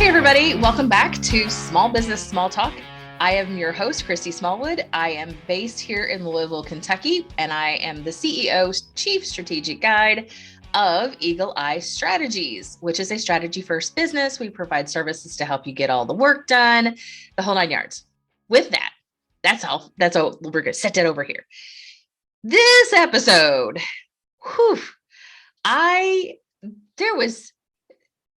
Hey everybody, welcome back to Small Business Small Talk. I am your host, Christy Smallwood. I am based here in Louisville, Kentucky, and I am the CEO, Chief Strategic Guide of Eagle Eye Strategies, which is a strategy-first business. We provide services to help you get all the work done, the whole 9 yards. With that, that's all. We're going to set that over here. This episode,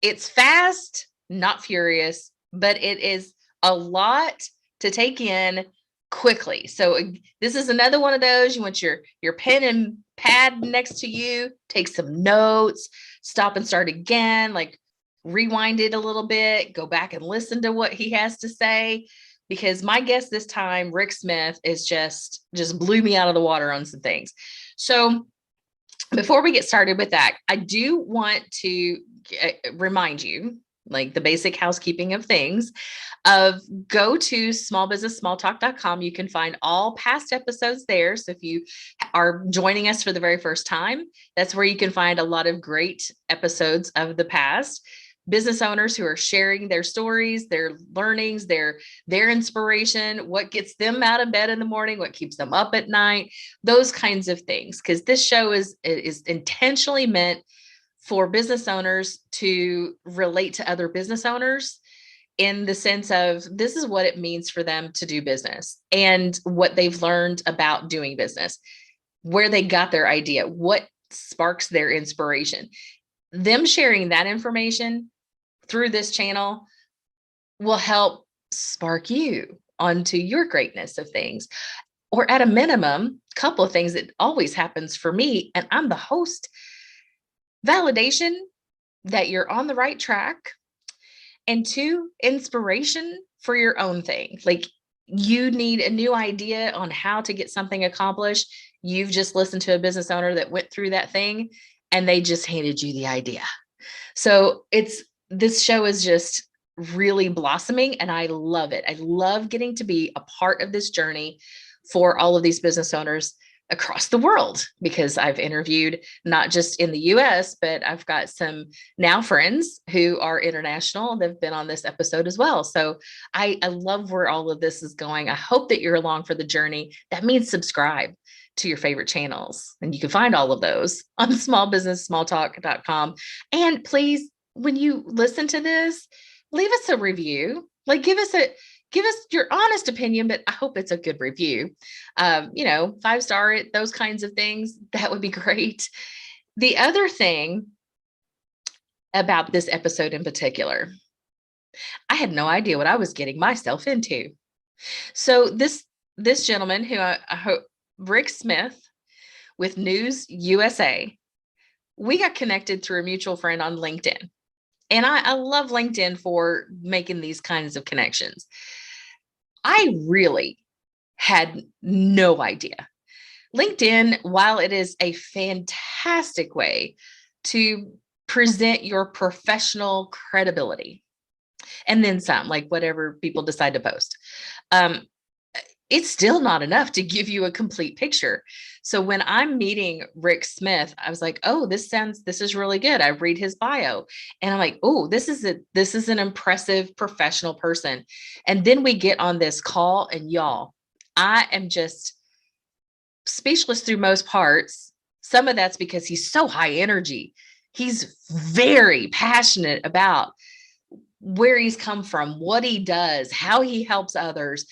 it's fast, not furious, but it is a lot to take in quickly. So this is another one of those, you want your pen and pad next to you, take some notes, stop and start again, like rewind it a little bit, go back and listen to what he has to say, because my guest this time, Rick Smith, is just blew me out of the water on some things. So before we get started with that, I do want to remind you, like the basic housekeeping of things, go to smallbusinesssmalltalk.com. You can find all past episodes there. So if you are joining us for the very first time, that's where you can find a lot of great episodes of the past. Business owners who are sharing their stories, their learnings, their inspiration, what gets them out of bed in the morning, what keeps them up at night, those kinds of things. Because this show is intentionally meant for business owners to relate to other business owners in the sense of this is what it means for them to do business and what they've learned about doing business, where they got their idea, what sparks their inspiration. Them sharing that information through this channel will help spark you onto your greatness of things. Or at a minimum, a couple of things that always happens for me, and I'm the host: validation that you're on the right track, and 2, inspiration for your own thing. Like you need a new idea on how to get something accomplished. You've just listened to a business owner that went through that thing and they just handed you the idea. So this show is just really blossoming and I love it. I love getting to be a part of this journey for all of these business owners across the world, because I've interviewed not just in the US, but I've got some now friends who are international. They've been on this episode as well. So I love where all of this is going. I hope that you're along for the journey. That means subscribe to your favorite channels. And you can find all of those on smallbusinesssmalltalk.com. And please, when you listen to this, leave us a review. Like give us your honest opinion, but I hope it's a good review. 5-star it, those kinds of things. That would be great. The other thing about this episode in particular, I had no idea what I was getting myself into. So this gentleman who I hope, Rick Smith with NewsUSA, we got connected through a mutual friend on LinkedIn. And I love LinkedIn for making these kinds of connections. I really had no idea. LinkedIn, while it is a fantastic way to present your professional credibility, and then some, like whatever people decide to post, it's still not enough to give you a complete picture. So when I'm meeting Rick Smith, I was like, oh, this is really good. I read his bio and I'm like, oh, this is an impressive professional person. And then we get on this call and y'all, I am just speechless through most parts. Some of that's because he's so high energy. He's very passionate about where he's come from, what he does, how he helps others.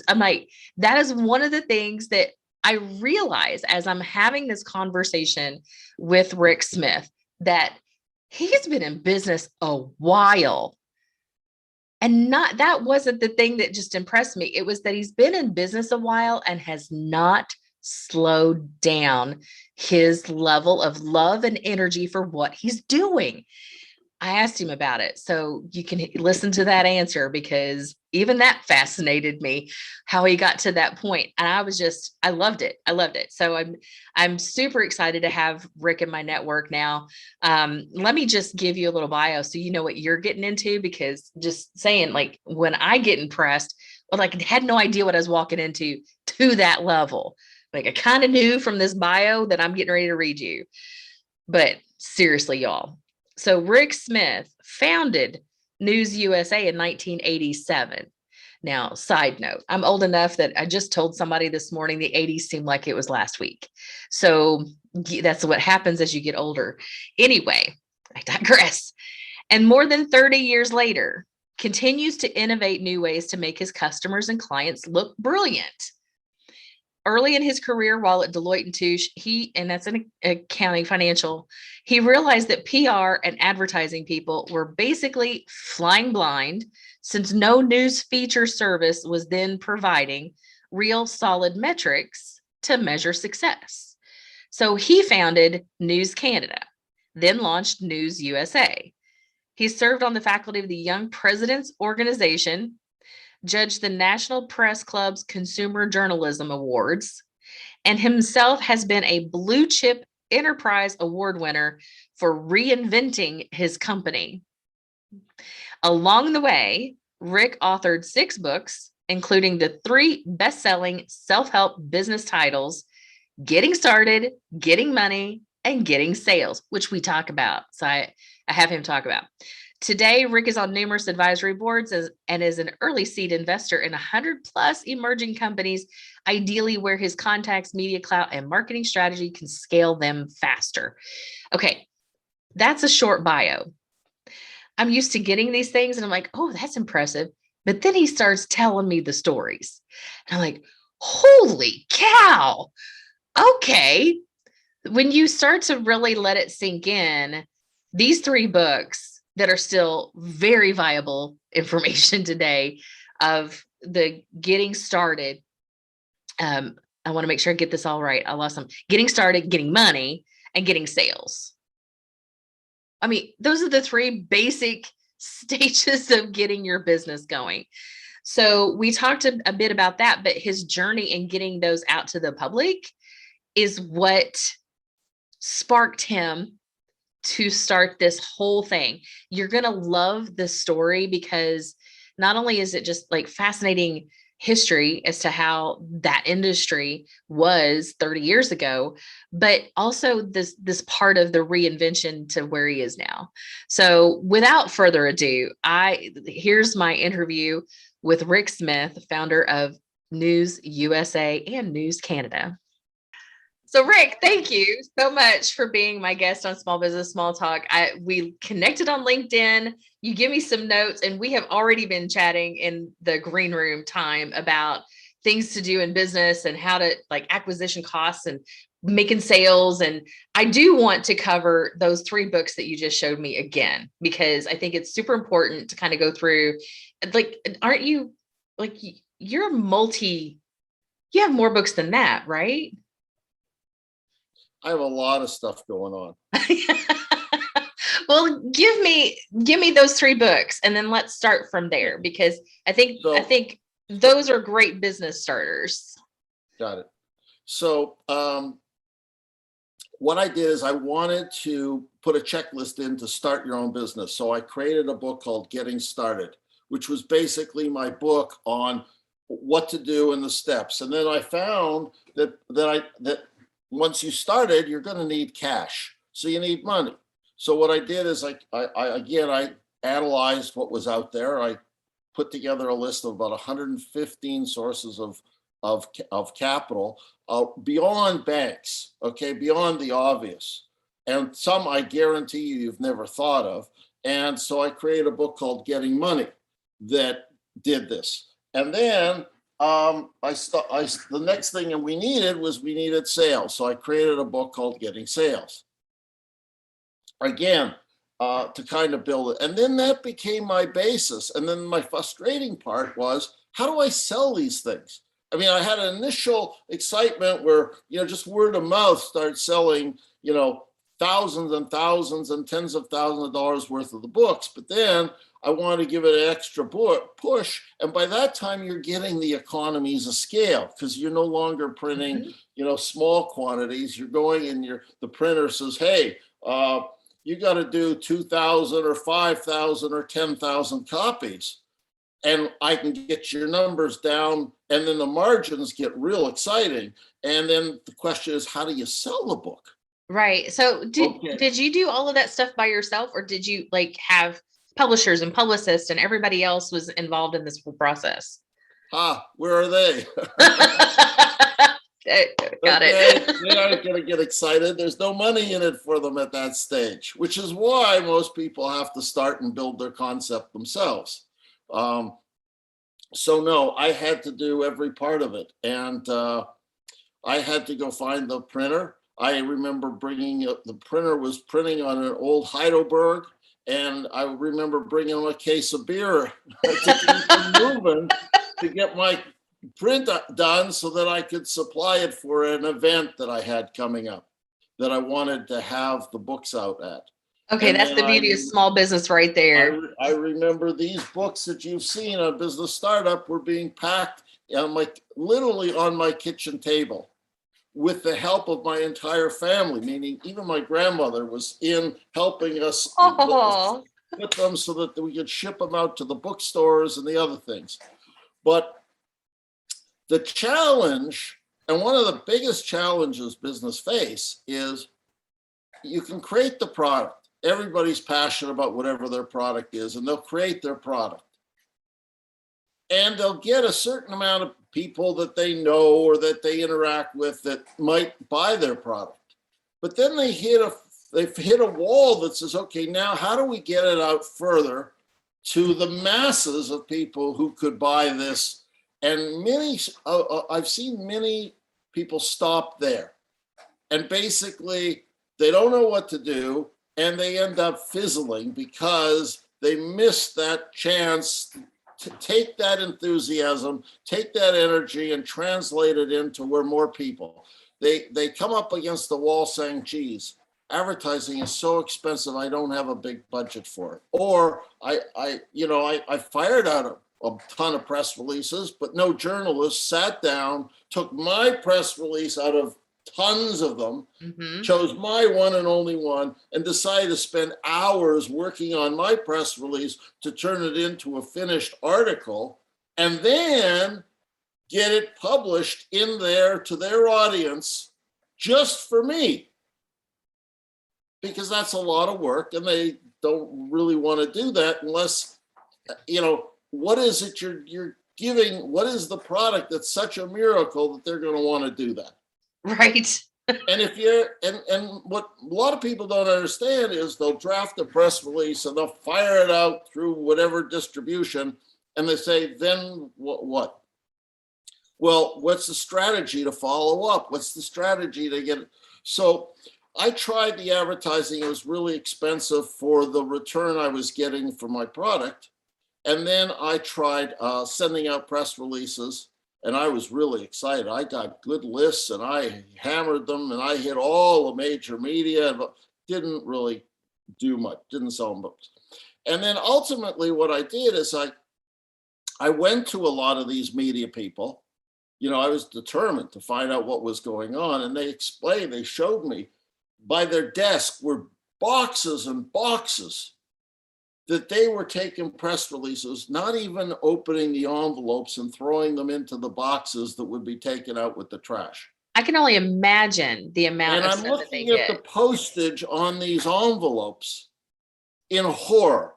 I'm like, that is one of the things that I realize as I'm having this conversation with Rick Smith, that he's been in business a while. And that wasn't the thing that just impressed me. It was that he's been in business a while and has not slowed down his level of love and energy for what he's doing. I asked him about it. So you can listen to that answer, because even that fascinated me, how he got to that point. And I loved it. I loved it. So I'm super excited to have Rick in my network now. Let me just give you a little bio so you know what you're getting into, because just saying, like, when I get impressed, like I had no idea what I was walking into to that level. Like I kind of knew from this bio that I'm getting ready to read you, but seriously, y'all. So Rick Smith founded NewsUSA in 1987. Now, side note, I'm old enough that I just told somebody this morning the 80s seemed like it was last week. So that's what happens as you get older. Anyway, I digress. And more than 30 years later, continues to innovate new ways to make his customers and clients look brilliant. Early in his career, while at Deloitte Touche, and that's an accounting financial, he realized that PR and advertising people were basically flying blind since no news feature service was then providing real solid metrics to measure success. So he founded News Canada, then launched NewsUSA. He served on the faculty of the Young Presidents Organization, judged the National Press Club's Consumer Journalism Awards, and himself has been a blue chip enterprise award winner for reinventing his company. Along the way, Rick authored 6 books, including the 3 best-selling self-help business titles, Getting Started, Getting Money, and Getting Sales, which we talk about. So I have him talk about. Today, Rick is on numerous advisory boards and is an early seed investor in 100+ emerging companies, ideally where his contacts, media clout, and marketing strategy can scale them faster. Okay, that's a short bio. I'm used to getting these things and I'm like, oh, that's impressive. But then he starts telling me the stories. And I'm like, holy cow. Okay. When you start to really let it sink in, these 3 books that are still very viable information today of the getting started. I want to make sure I get this all right. I lost some. Getting started, getting money, and getting sales. I mean, those are the 3 basic stages of getting your business going. So we talked a bit about that, but his journey in getting those out to the public is what sparked him to start this whole thing. You're going to love this story because not only is it just like fascinating history as to how that industry was 30 years ago, but also this part of the reinvention to where he is now. So without further ado, here's my interview with Rick Smith, founder of NewsUSA and News Canada. So Rick, thank you so much for being my guest on Small Business Small Talk. We connected on LinkedIn. You give me some notes and we have already been chatting in the green room time about things to do in business and how to like acquisition costs and making sales. And I do want to cover those 3 books that you just showed me again, because I think it's super important to kind of go through, like, aren't you like, you have more books than that, right? I have a lot of stuff going on. Well, give me those 3 books and then let's start from there, because I think those are great business starters. Got it. So what I did is I wanted to put a checklist in to start your own business. So I created a book called Getting Started, which was basically my book on what to do and the steps. And then I found that once you started, you're going to need cash. So you need money. So what I did is I analyzed what was out there. I put together a list of about 115 sources of capital beyond banks, okay, beyond the obvious. And some I guarantee you've never thought of. And so I created a book called Getting Money that did this. And then the next thing that we needed sales. So I created a book called Getting Sales. Again, to kind of build it. And then that became my basis. And then my frustrating part was, how do I sell these things? I mean, I had an initial excitement where, just word of mouth started selling, thousands and thousands and tens of thousands of dollars worth of the books. But then I want to give it an extra push. And by that time, you're getting the economies of scale because you're no longer printing, small quantities. You're going and the printer says, hey, you got to do 2,000 or 5,000 or 10,000 copies. And I can get your numbers down. And then the margins get real exciting. And then the question is, how do you sell the book? Right. So did you do all of that stuff by yourself, or did you have publishers and publicists and everybody else was involved in this whole process. Where are they? Got They it. aren't going to get excited. There's no money in it for them at that stage, which is why most people have to start and build their concept themselves. So no, I had to do every part of it. And I had to go find the printer. I remember the printer was printing on an old Heidelberg. And I remember bringing a case of beer to keep moving to get my print done so that I could supply it for an event that I had coming up that I wanted to have the books out at. Okay, that's the beauty of small business right there. I remember these books that you've seen on Business Startup were being packed literally on my kitchen table with the help of my entire family, meaning even my grandmother was in helping us put them so that we could ship them out to the bookstores and the other things. But the challenge, and one of the biggest challenges business face, is you can create the product. Everybody's passionate about whatever their product is, and they'll create their product. And they'll get a certain amount of people that they know or that they interact with that might buy their product. But then they hit a wall that says, okay, now how do we get it out further to the masses of people who could buy this? And I've seen many people stop there. And basically, they don't know what to do, and they end up fizzling because they missed that chance to take that enthusiasm, take that energy, and translate it into where more people. They come up against the wall saying, geez, advertising is so expensive, I don't have a big budget for it. Or I fired out a ton of press releases, but no journalist sat down, took my press release out of tons of them, chose my one and only one, and decided to spend hours working on my press release to turn it into a finished article, and then get it published in there to their audience just for me. Because that's a lot of work, and they don't really want to do that unless, what is it you're giving? What is the product that's such a miracle that they're going to want to do that? Right. And if you're, and what a lot of people don't understand is they'll draft a press release and they'll fire it out through whatever distribution, and they say, then what? Well, what's the strategy to follow up? What's the strategy to get it? So I tried the advertising. It was really expensive for the return I was getting for my product. And then I tried sending out press releases, and I was really excited. I got good lists, and I hammered them, and I hit all the major media, and didn't really do much, didn't sell books. And then ultimately what I did is I went to a lot of these media people. I was determined to find out what was going on, and they showed me by their desk were boxes and boxes that they were taking press releases, not even opening the envelopes and throwing them into the boxes that would be taken out with the trash. I can only imagine the amount of stuff that they get. And I'm looking at the postage on these envelopes in horror,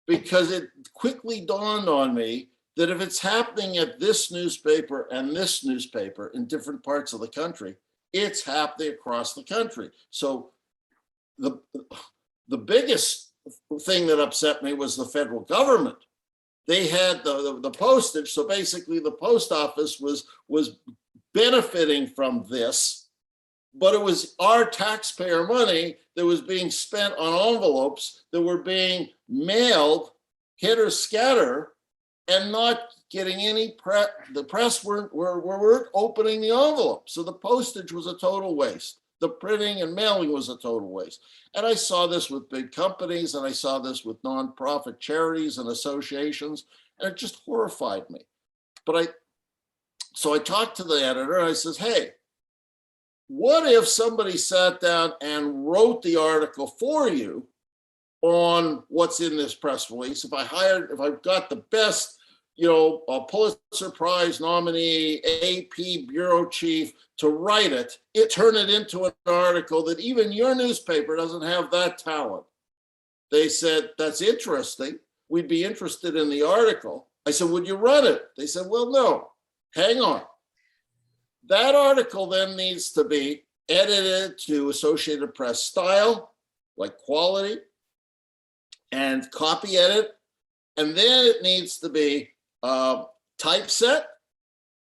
because it quickly dawned on me that if it's happening at this newspaper and this newspaper in different parts of the country, it's happening across the country. So the biggest thing that upset me was the federal government. They had the postage, so basically the post office was benefiting from this, but it was our taxpayer money that was being spent on envelopes that were being mailed hit or scatter and not getting any press. The press weren't opening the envelope, so the postage was a total waste. The printing and mailing was a total waste. And I saw this with big companies, and I saw this with nonprofit charities and associations, and it just horrified me. So I talked to the editor, and I says, hey, what if somebody sat down and wrote the article for you on what's in this press release? If I've got the best, a Pulitzer Prize nominee, AP bureau chief to write it, turn it into an article that even your newspaper doesn't have that talent. They said, that's interesting. We'd be interested in the article. I said, would you run it? They said, well, no, hang on. That article then needs to be edited to Associated Press style, like quality, and copy edit. And then it needs to be typeset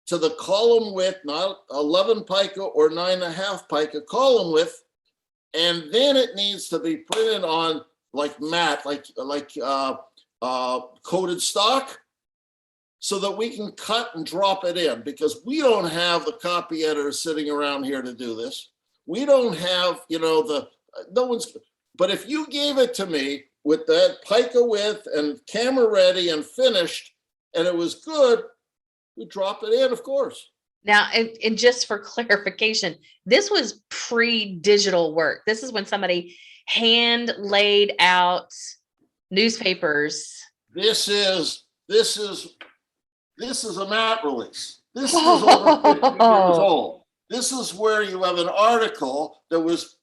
to the column width, not 11 pica or 9.5 pica column width. And then it needs to be printed on like matte, like coated stock, so that we can cut and drop it in, because we don't have the copy editors sitting around here to do this. We don't have, no one's, but if you gave it to me with that pica width and camera ready and finished, and it was good, we drop it in, of course. Now, and just for clarification, this was pre-digital work. This is when somebody hand laid out newspapers. This is a matte release. This is over 50 years old. This is where you have an article that was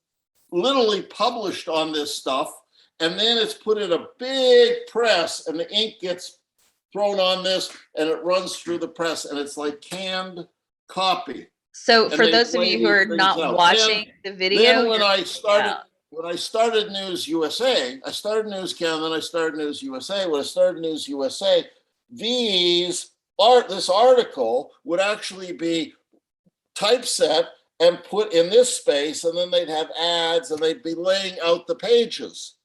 literally published on this stuff, and then it's put in a big press, and the ink gets thrown on this, and it runs through the press, and it's like canned copy. So for those of you who are not watching the video, then when I started NewsUSA, I started News Canada, then I started NewsUSA. When I started NewsUSA, this article would actually be typeset and put in this space, and then they'd have ads, and they'd be laying out the pages.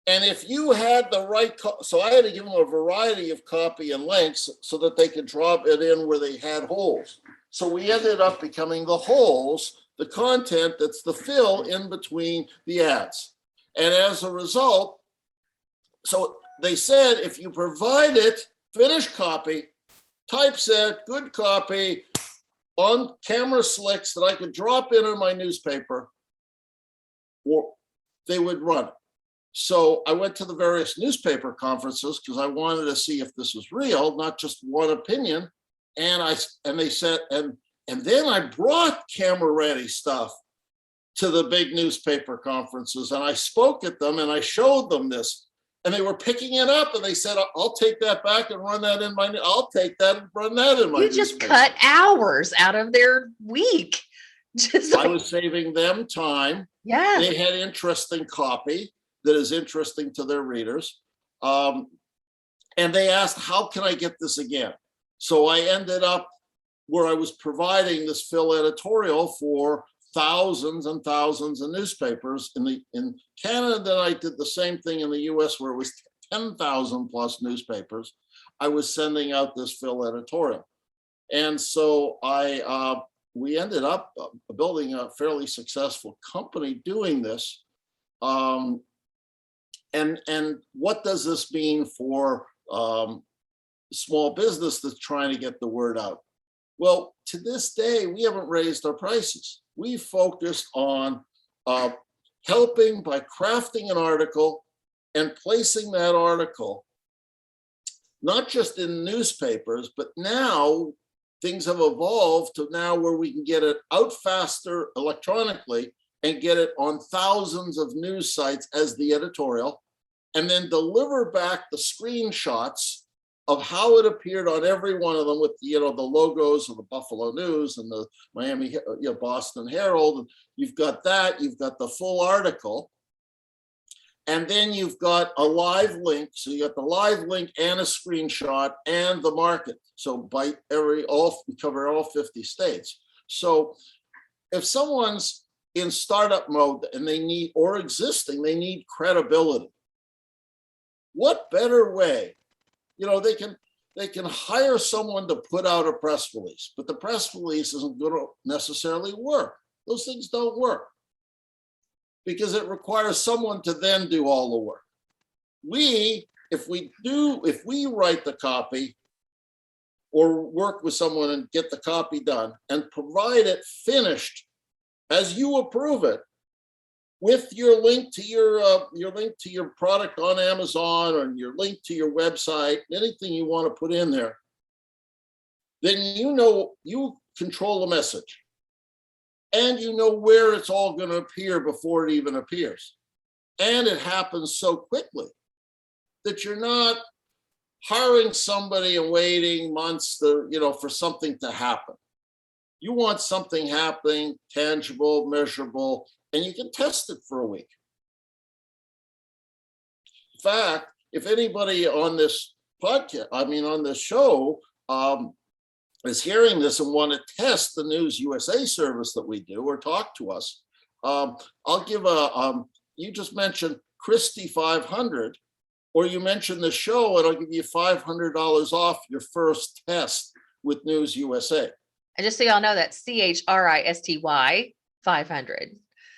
And if you had the right, so I had to give them a variety of copy and links so that they could drop it in where they had holes. So we ended up becoming the holes, the content that's the fill in between the ads. And as a result, so they said, if you provide it, finished copy, typeset, good copy, on camera slicks that I could drop in on my newspaper, or they would run it. So I went to the various newspaper conferences because I wanted to see if this was real, not just one opinion. And they said, and then I brought camera ready stuff to the big newspaper conferences, and I spoke at them and I showed them this, and they were picking it up, and they said, I'll take that back and run that in my, I'll take that and run that in my You just newspaper. cut hours out of their week. I was saving them time. Yeah. They had interesting copy that is interesting to their readers. And they asked, how can I get this again? So I ended up where I was providing this fill editorial for thousands and thousands of newspapers in Canada. Then I did the same thing in the US, where it was 10,000 plus newspapers. I was sending out this fill editorial. And so we ended up building a fairly successful company doing this. And what does this mean for small business that's trying to get the word out? Well, to this day, we haven't raised our prices. We focused on helping by crafting an article and placing that article, not just in newspapers, but now things have evolved to now where we can get it out faster electronically and get it on thousands of news sites as the editorial, and then deliver back the screenshots of how it appeared on every one of them with the logos of the Buffalo News and the Miami, Boston Herald. And you've got that, you've got the full article, and then you've got a live link. So you got the live link and a screenshot and the market. So we cover all 50 states. So if someone's in startup mode and they need credibility, what better way? They can hire someone to put out a press release, but the press release isn't going to necessarily work. Those things don't work because it requires someone to then do all the work. If we write the copy or work with someone and get the copy done and provide it finished as you approve it, with your link to your product on Amazon or your link to your website, anything you want to put in there, then you control the message. And you know where it's all going to appear before it even appears. And it happens so quickly that you're not hiring somebody and waiting months for something to happen. You want something happening, tangible, measurable, and you can test it for a week. In fact, if anybody on this podcast, on this show, is hearing this and want to test the NewsUSA service that we do or talk to us, I'll give you just mentioned Christie 500, or you mention the show, and I'll give you $500 off your first test with NewsUSA. And just so y'all know, that's CHRISTY 500.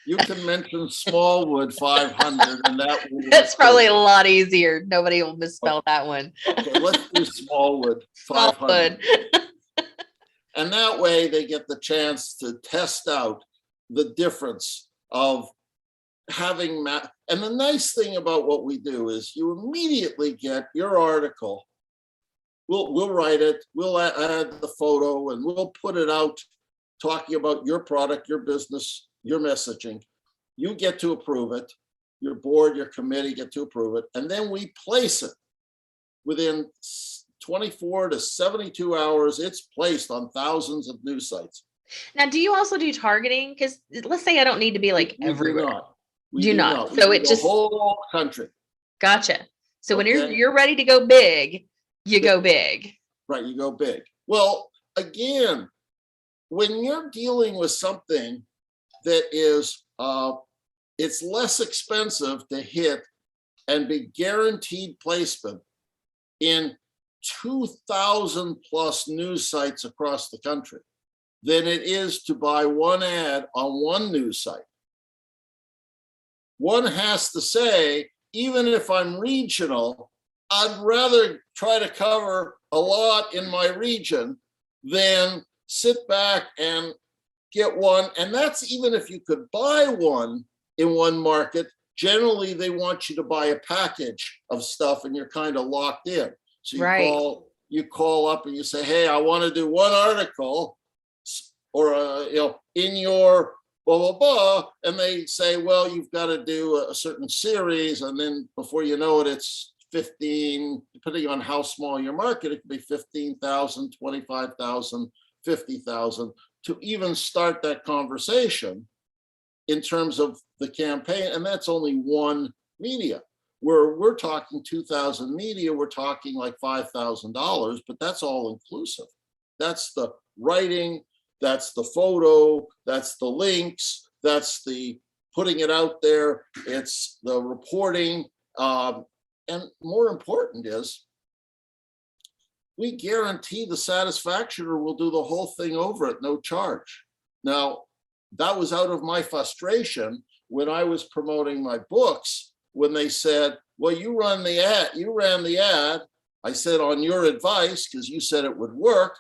You can mention Smallwood 500, and that's probably a lot easier. Nobody will misspell that one. Okay, let's do Smallwood 500. And that way they get the chance to test out the difference of having and the nice thing about what we do is you immediately get your article. We'll write it, we'll add the photo, and we'll put it out talking about your product, your business, your messaging. You get to approve it. Your board, your committee get to approve it. And then we place it within 24 to 72 hours. It's placed on thousands of news sites. Now, do you also do targeting? Because let's say I don't need to be like everywhere. We do not. So it just the whole country. Gotcha. So when you're ready to go big, you go big. Right, you go big. Well, again, when you're dealing with something that is it's less expensive to hit and be guaranteed placement in 2,000 plus news sites across the country than it is to buy one ad on one news site. One has to say, even if I'm regional, I'd rather try to cover a lot in my region than sit back and get one. And that's even if you could buy one in one market. Generally, they want you to buy a package of stuff and you're kind of locked in. So you call up and you say, hey, I want to do one article or, in your blah, blah, blah. And they say, well, you've got to do a certain series. And then before you know it, it's 15, depending on how small your market, it could be 15,000, 25,000, 50,000 to even start that conversation in terms of the campaign. And that's only one media. Where we're talking 2,000 media, we're talking like $5,000, but that's all inclusive. That's the writing, that's the photo, that's the links, that's the putting it out there, it's the reporting. And more important is we guarantee the satisfactioner will do the whole thing over at no charge. Now, that was out of my frustration when I was promoting my books. When they said, well, you ran the ad, I said, on your advice, because you said it would work,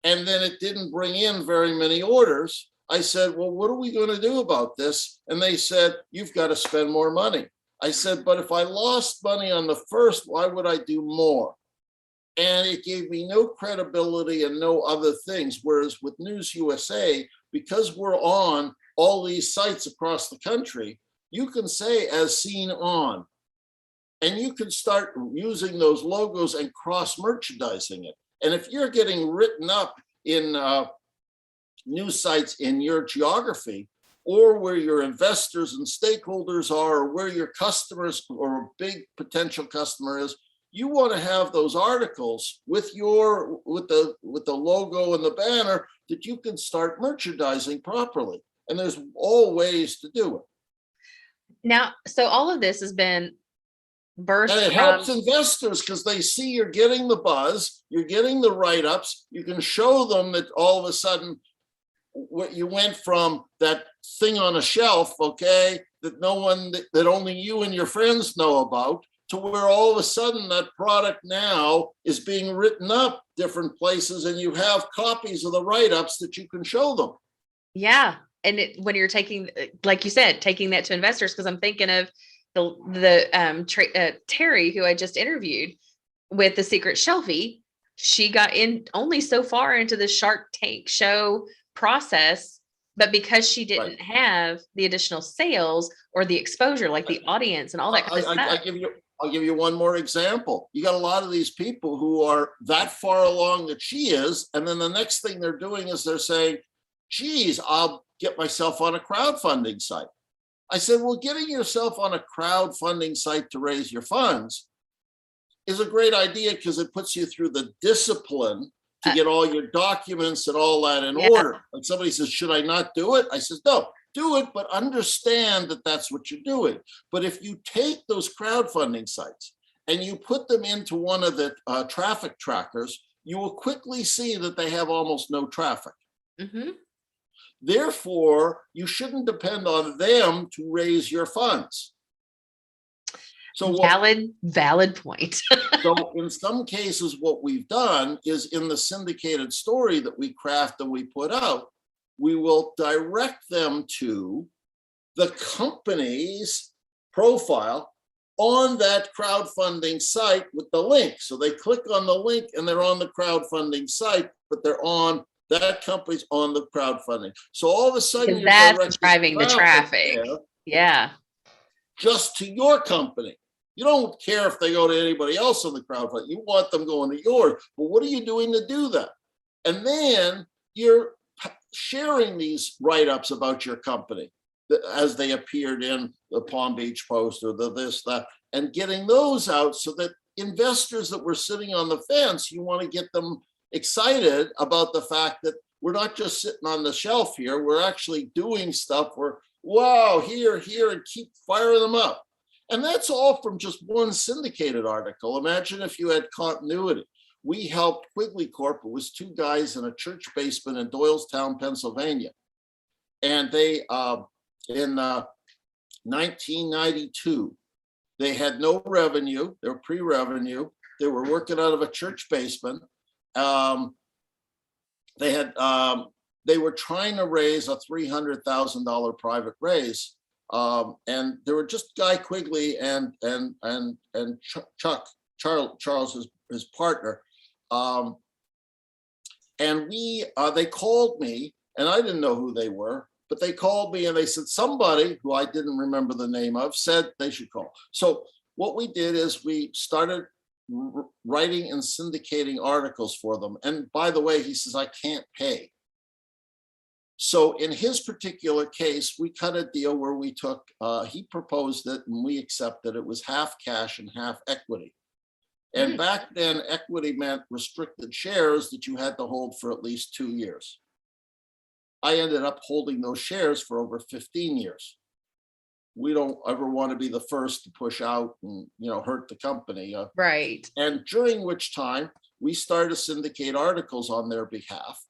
and then it didn't bring in very many orders. I said, well, what are we going to do about this? And they said, you've got to spend more money. I said, but if I lost money on the first, why would I do more? And it gave me no credibility and no other things. Whereas with NewsUSA, because we're on all these sites across the country, you can say as seen on, and you can start using those logos and cross merchandising it. And if you're getting written up in news sites in your geography, or where your investors and stakeholders are, or where your customers or a big potential customer is, you want to have those articles with the logo and the banner that you can start merchandising properly. And there's all ways to do it. Now, so all of this has been birthed. And it helps investors because they see you're getting the buzz, you're getting the write-ups. You can show them that all of a sudden what you went from that thing on a shelf, okay, that only you and your friends know about, to where all of a sudden that product now is being written up different places and you have copies of the write-ups that you can show them. Yeah. And when you're taking, like you said, taking that to investors, because I'm thinking of the Terry, who I just interviewed with the Secret Shelfie. She got in only so far into the Shark Tank show process But because she Right. didn't have the additional sales or the exposure, like the audience and all that kind of stuff. I'll give you one more example. You got a lot of these people who are that far along that she is, and then the next thing they're doing is they're saying, geez, I'll get myself on a crowdfunding site. I said, well, getting yourself on a crowdfunding site to raise your funds is a great idea because it puts you through the discipline to get all your documents and all that in order. And somebody says, should I not do it? I says, no, do it, but understand that that's what you're doing. But if you take those crowdfunding sites and you put them into one of the traffic trackers, you will quickly see that they have almost no traffic. Mm-hmm. Therefore, you shouldn't depend on them to raise your funds. So valid point. So in some cases, what we've done is in the syndicated story that we craft and we put out, we will direct them to the company's profile on that crowdfunding site with the link. So they click on the link and they're on the crowdfunding site, but they're on that company's on the crowdfunding. So all of a sudden, you're that's driving the traffic. Yeah. Just to your company. You don't care if they go to anybody else on the crowdfunding. You want them going to yours. But what are you doing to do that? And then you're sharing these write-ups about your company as they appeared in the Palm Beach Post or the this, that, and getting those out so that investors that were sitting on the fence, you want to get them excited about the fact that we're not just sitting on the shelf here. We're actually doing stuff. We're, wow, here, and keep firing them up. And that's all from just one syndicated article. Imagine if you had continuity. We helped Quigley Corp. It was two guys in a church basement in Doylestown, Pennsylvania. And they, in 1992, they had no revenue. They were pre-revenue. They were working out of a church basement. They were trying to raise a $300,000 private raise. And there were just Guy Quigley and Chuck Charles, his partner. And they called me, and I didn't know who they were, but they called me and they said somebody who I didn't remember the name of said they should call. So what we did is we started writing and syndicating articles for them. And by the way, he says, I can't pay. So in his particular case, we cut a deal where we took, he proposed it and we accepted it was half cash and half equity. And back then, equity meant restricted shares that you had to hold for at least 2 years. I ended up holding those shares for over 15 years. We don't ever want to be the first to push out and, hurt the company. Right. And during which time we started to syndicate articles on their behalf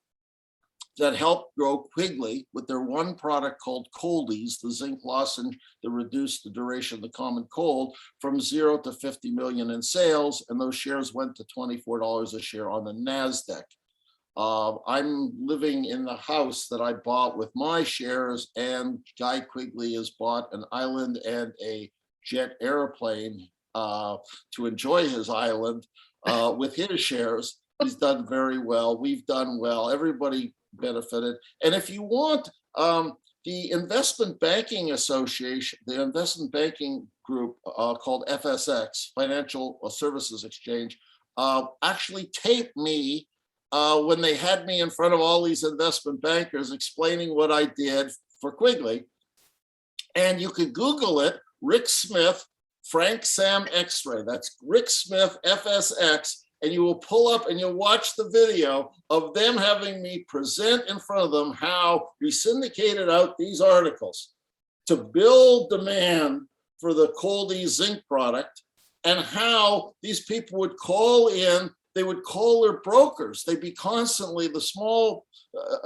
that helped grow Quigley with their one product called Coldies, the zinc lozenge that reduced the duration of the common cold from 0 to 50 million in sales. And those shares went to $24 a share on the NASDAQ. I'm living in the house that I bought with my shares, and Guy Quigley has bought an island and a jet airplane to enjoy his island with his shares. He's done very well. We've done well. Everybody benefited. And if you want, the Investment Banking Association, the investment banking group called FSX, Financial Services Exchange, actually taped me when they had me in front of all these investment bankers explaining what I did for Quigley. And you could Google it, Rick Smith, Frank Sam X-ray. That's Rick Smith, FSX. And you will pull up and you'll watch the video of them having me present in front of them how we syndicated out these articles to build demand for the Coldies zinc product, and how these people would call in. They would call their brokers. They'd be constantly, the small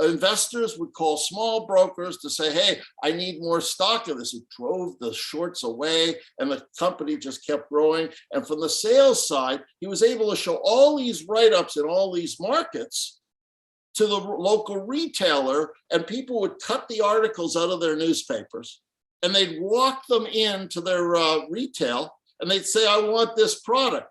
investors would call small brokers to say, hey, I need more stock of this. It drove the shorts away and the company just kept growing. And from the sales side, he was able to show all these write-ups in all these markets to the local retailer, and people would cut the articles out of their newspapers and they'd walk them into their retail and they'd say, I want this product.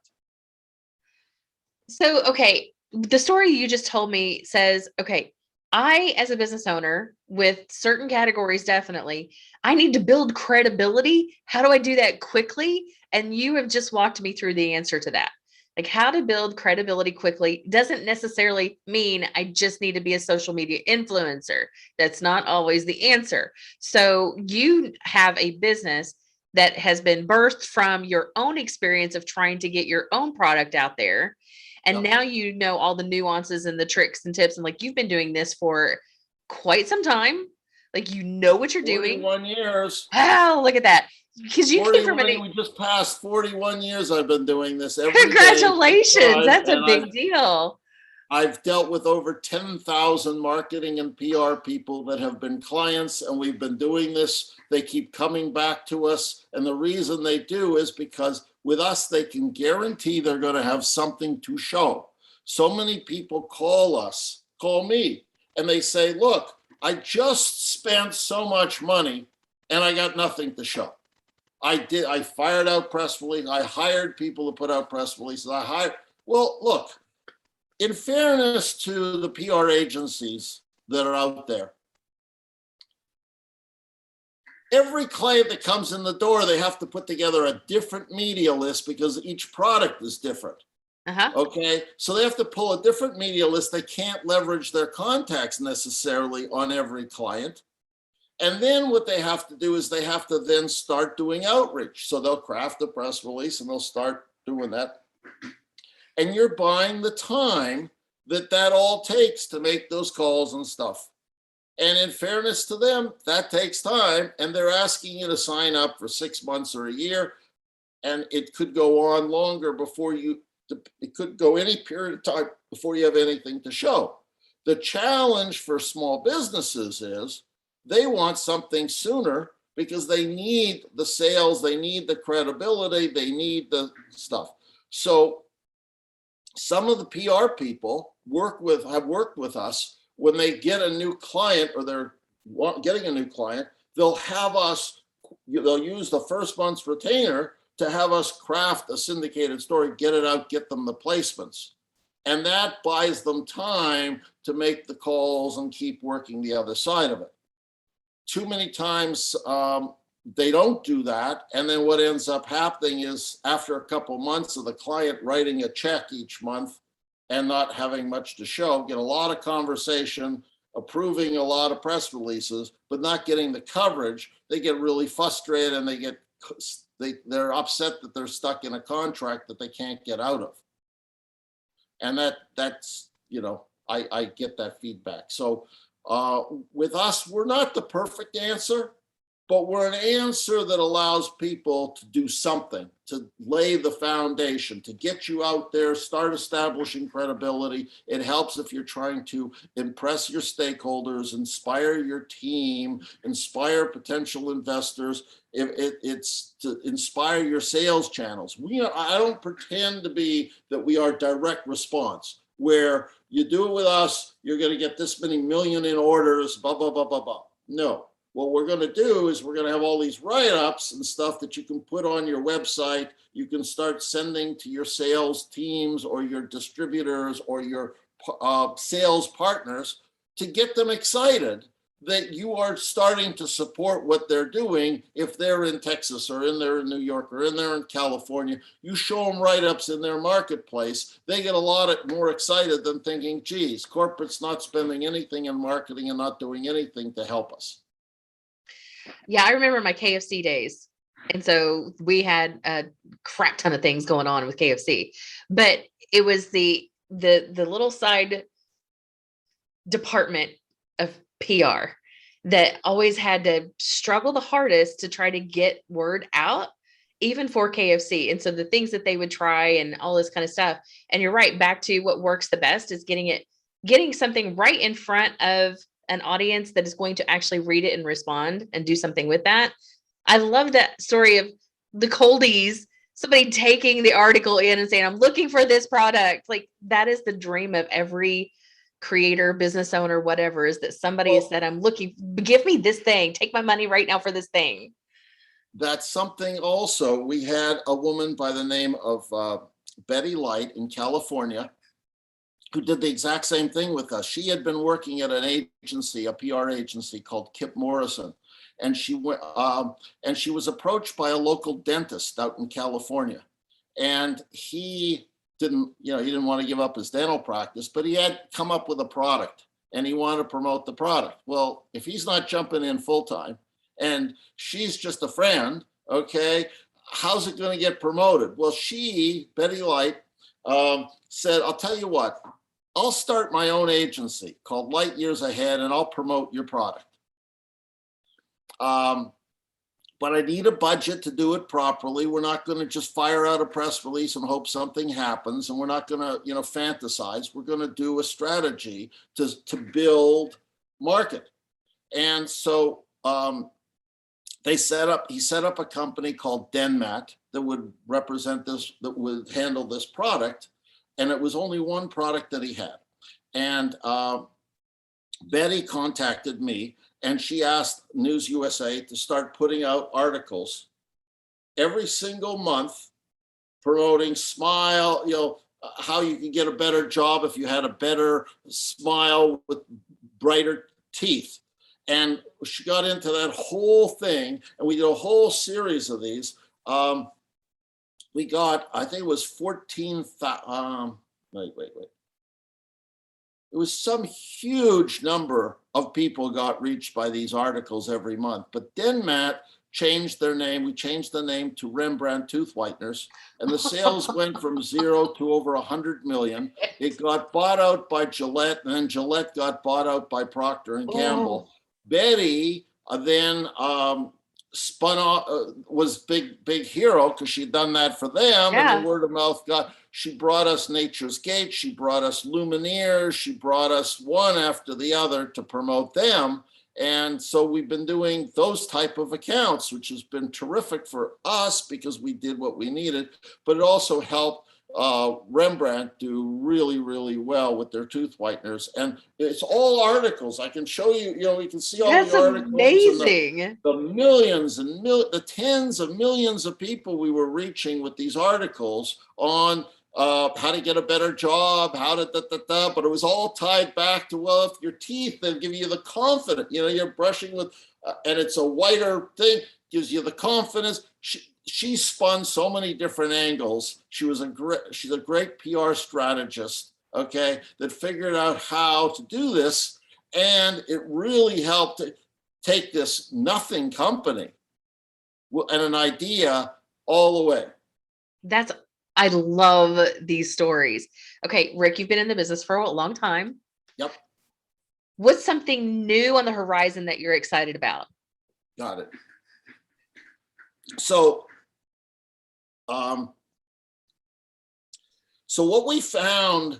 So, okay, the story you just told me says, okay, I, as a business owner with certain categories, definitely, I need to build credibility. How do I do that quickly? And you have just walked me through the answer to that. Like how to build credibility quickly doesn't necessarily mean I just need to be a social media influencer. That's not always the answer. So you have a business that has been birthed from your own experience of trying to get your own product out there. And Yep. now you know all the nuances and the tricks and tips. And like you've been doing this for quite some time. Like you know what you're doing. 41 years. Wow, look at that. Because you came from 41, we just passed 41 years I've been doing this every day, congratulations. full-time, That's a and big deal. I've dealt with over 10,000 marketing and PR people that have been clients, and we've been doing this. They keep coming back to us. And the reason they do is because with us, they can guarantee they're going to have something to show. So many people call me, and they say, look, I just spent so much money and I got nothing to show. I fired out press releases. I hired people to put out press releases. Well, look, in fairness to the PR agencies that are out there, every client that comes in the door, they have to put together a different media list because each product is different. Uh-huh. Okay, so they have to pull a different media list. They can't leverage their contacts necessarily on every client. And then what they have to do is they have to then start doing outreach. So they'll craft a press release and they'll start doing that. And you're buying the time that all takes to make those calls and stuff. And in fairness to them, that takes time. And they're asking you to sign up for 6 months or a year. And it could go on longer it could go any period of time before you have anything to show. The challenge for small businesses is they want something sooner because they need the sales, they need the credibility, they need the stuff. So some of the PR people have worked with us when they get a new client or they're getting a new client, they'll use the first month's retainer to have us craft a syndicated story, get it out, get them the placements. And that buys them time to make the calls and keep working the other side of it. Too many times they don't do that. And then what ends up happening is after a couple months of the client writing a check each month and not having much to show, get a lot of conversation, approving a lot of press releases, but not getting the coverage, they get really frustrated and they're upset that they're stuck in a contract that they can't get out of. And that's, I get that feedback. So with us, we're not the perfect answer, but we're an answer that allows people to do something, to lay the foundation, to get you out there, start establishing credibility. It helps if you're trying to impress your stakeholders, inspire your team, inspire potential investors. It's to inspire your sales channels. I don't pretend to be that we are direct response, where you do it with us, you're going to get this many million in orders, blah, blah, blah, blah, blah. No. What we're going to do is we're going to have all these write-ups and stuff that you can put on your website. You can start sending to your sales teams or your distributors or your sales partners to get them excited that you are starting to support what they're doing. If they're in Texas or they're in New York or they're in California, you show them write-ups in their marketplace. They get a lot more excited than thinking, geez, corporate's not spending anything in marketing and not doing anything to help us. Yeah, I remember my KFC days. And so we had a crap ton of things going on with KFC, but it was the little side department of PR that always had to struggle the hardest to try to get word out, even for KFC. And so the things that they would try and all this kind of stuff. And you're right, back to what works the best is getting something right in front of an audience that is going to actually read it and respond and do something with that. I love that story of the Coldies, somebody taking the article in and saying, I'm looking for this product. Like that is the dream of every creator, business owner, whatever, is that somebody has said, I'm looking, give me this thing, take my money right now for this thing. That's something also. We had a woman by the name of Betty Light in California who did the exact same thing with us. She had been working at an agency, a PR agency called Kip Morrison, and she went and she was approached by a local dentist out in California, and he didn't want to give up his dental practice, but he had come up with a product and he wanted to promote the product. Well, if he's not jumping in full time and she's just a friend, okay, how's it going to get promoted? Well, Betty Light, said, I'll tell you what, I'll start my own agency called Light Years Ahead and I'll promote your product. But I need a budget to do it properly. We're not going to just fire out a press release and hope something happens. And we're not going to, fantasize. We're going to do a strategy to build market. And so he set up a company called Denmat that would represent this, that would handle this product. And it was only one product that he had. And Betty contacted me and she asked NewsUSA to start putting out articles every single month promoting smile, how you can get a better job if you had a better smile with brighter teeth. And she got into that whole thing and we did a whole series of these. We got, I think it was 14,000, wait. It was some huge number of people got reached by these articles every month. But Denmat changed their name. We changed the name to Rembrandt Tooth Whiteners. And the sales went from 0 to over 100 million. It got bought out by Gillette, and then Gillette got bought out by Procter and Gamble. Betty then spun off, was big hero because she'd done that for them. Yeah. And the word of mouth she brought us Nature's Gate, she brought us Lumineers, she brought us one after the other to promote them. And so we've been doing those type of accounts, which has been terrific for us because we did what we needed, but it also helped Rembrandt do really, really well with their tooth whiteners. And it's all articles. I can show you, we can see all the articles. Amazing. The millions and the tens of millions of people we were reaching with these articles on how to get a better job, how to but it was all tied back to, well, if your teeth, then give you the confidence, you're brushing with, and it's a whiter thing, gives you the confidence. She spun so many different angles. She's a great PR strategist, okay, that figured out how to do this. And it really helped to take this nothing company and an idea all the way. I love these stories. Okay, Rick, you've been in the business for a long time. Yep. What's something new on the horizon that you're excited about? Got it. So what we found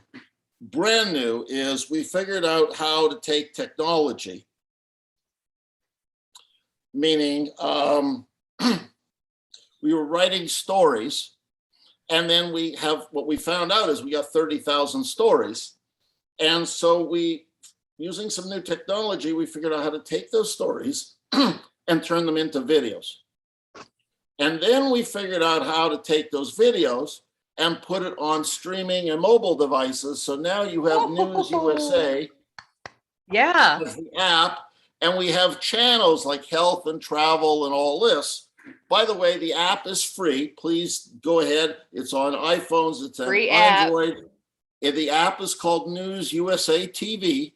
brand new is we figured out how to take technology, meaning we were writing stories, and then what we found out is we got 30,000 stories. And so using some new technology, we figured out how to take those stories and turn them into videos. And then we figured out how to take those videos and put it on streaming and mobile devices. So now you have NewsUSA, as the app, and we have channels like health and travel and all this. By the way, the app is free. Please go ahead. It's on iPhones. It's on Android. The app is called NewsUSA TV.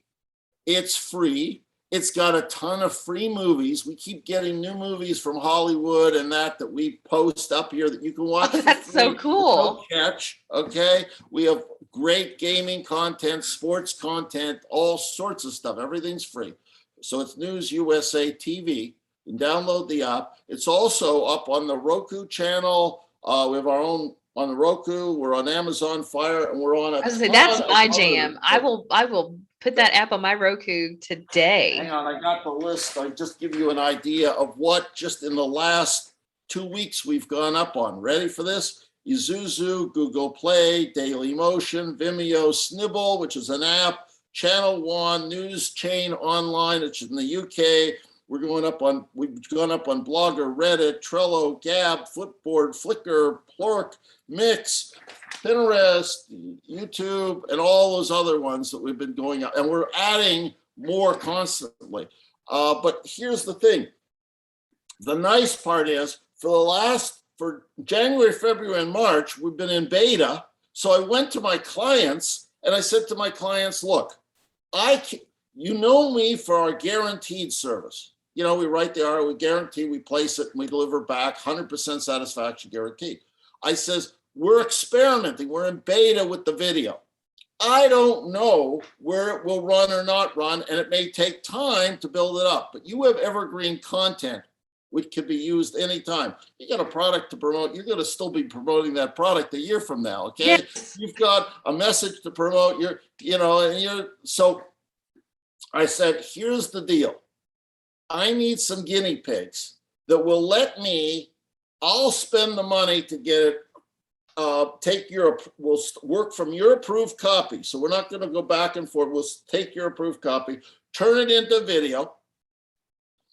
It's free. It's got a ton of free movies. We keep getting new movies from Hollywood and that we post up here that you can watch. Oh, that's so cool. No catch, okay? We have great gaming content, sports content, all sorts of stuff. Everything's free. So it's NewsUSA TV. You can download the app. It's also up on the Roku channel. We have our own on the Roku. We're on Amazon Fire, and we're on that's my jam. I will put that app on my Roku today. Hang on, I got the list. I'll just give you an idea of what just in the last 2 weeks we've gone up on. Ready for this? Isuzu, Google Play, Daily Motion, Vimeo, Snibble, which is an app, Channel One, News Chain Online, which is in the UK. we've gone up on Blogger, Reddit, Trello, Gab, Footboard, Flickr, Plork, Mix, Pinterest, YouTube, and all those other ones that we've been going out, and we're adding more constantly. But here's the thing. The nice part is for January, February, and March, we've been in beta. So I went to my clients and I said to my clients, look, you know me for our guaranteed service. You know, we write the R, we guarantee, we place it, and we deliver back 100% satisfaction guaranteed. I says, we're experimenting, we're in beta with the video. I don't know where it will run or not run, and it may take time to build it up, but you have evergreen content which can be used anytime. You got a product to promote, you're gonna still be promoting that product a year from now, okay? Yes. You've got a message to promote, so I said, here's the deal. I need some guinea pigs that will let me, I'll spend the money to get it, we'll work from your approved copy. So we're not going to go back and forth. We'll take your approved copy, turn it into video.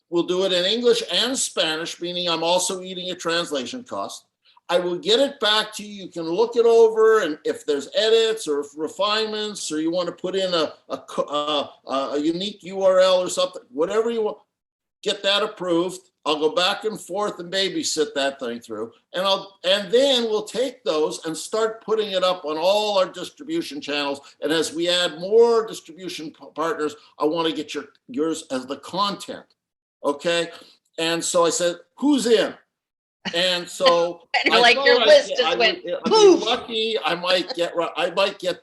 We'll do it in English and Spanish, meaning I'm also eating a translation cost. I will get it back to you. You can look it over, and if there's edits or refinements, or you want to put in a unique URL or something, whatever you want, get that approved. I'll go back and forth and babysit that thing through, and then we'll take those and start putting it up on all our distribution channels. And as we add more distribution partners, I want to get yours as the content, okay? And so I said, who's in? And so like your list just went poof. Lucky, I might get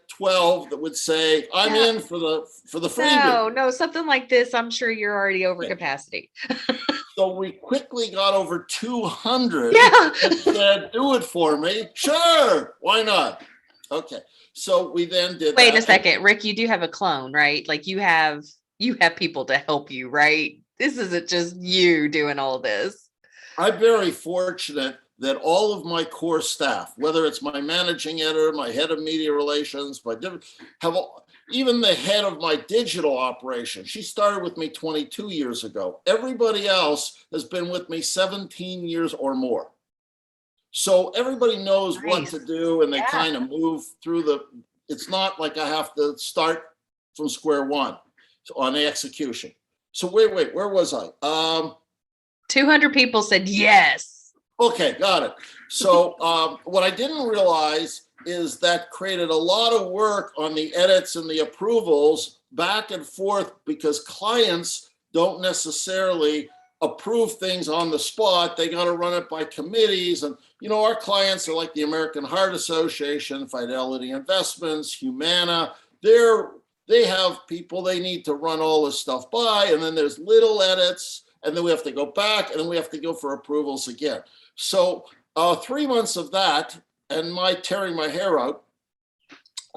12 that would say I'm in for the freebie. No, something like this. I'm sure you're already over capacity. So we quickly got over 200 and said, do it for me. Sure, why not? Okay, so we then did. Wait a second, Rick. You do have a clone, right? Like you have people to help you, right? This isn't just you doing all this. I'm very fortunate that all of my core staff, whether it's my managing editor, my head of media relations, even the head of my digital operation, she started with me 22 years ago. Everybody else has been with me 17 years or more. So everybody knows what to do, and they kind of move through it's not like I have to start from square one on the execution. So wait, where was I? 200 people said yes. Okay, got it. So what I didn't realize is that created a lot of work on the edits and the approvals back and forth, because clients don't necessarily approve things on the spot. They got to run it by committees. And, our clients are like the American Heart Association, Fidelity Investments, Humana. They have people they need to run all this stuff by. And then there's little edits. And then we have to go back, and then we have to go for approvals again. So 3 months of that, and my tearing my hair out.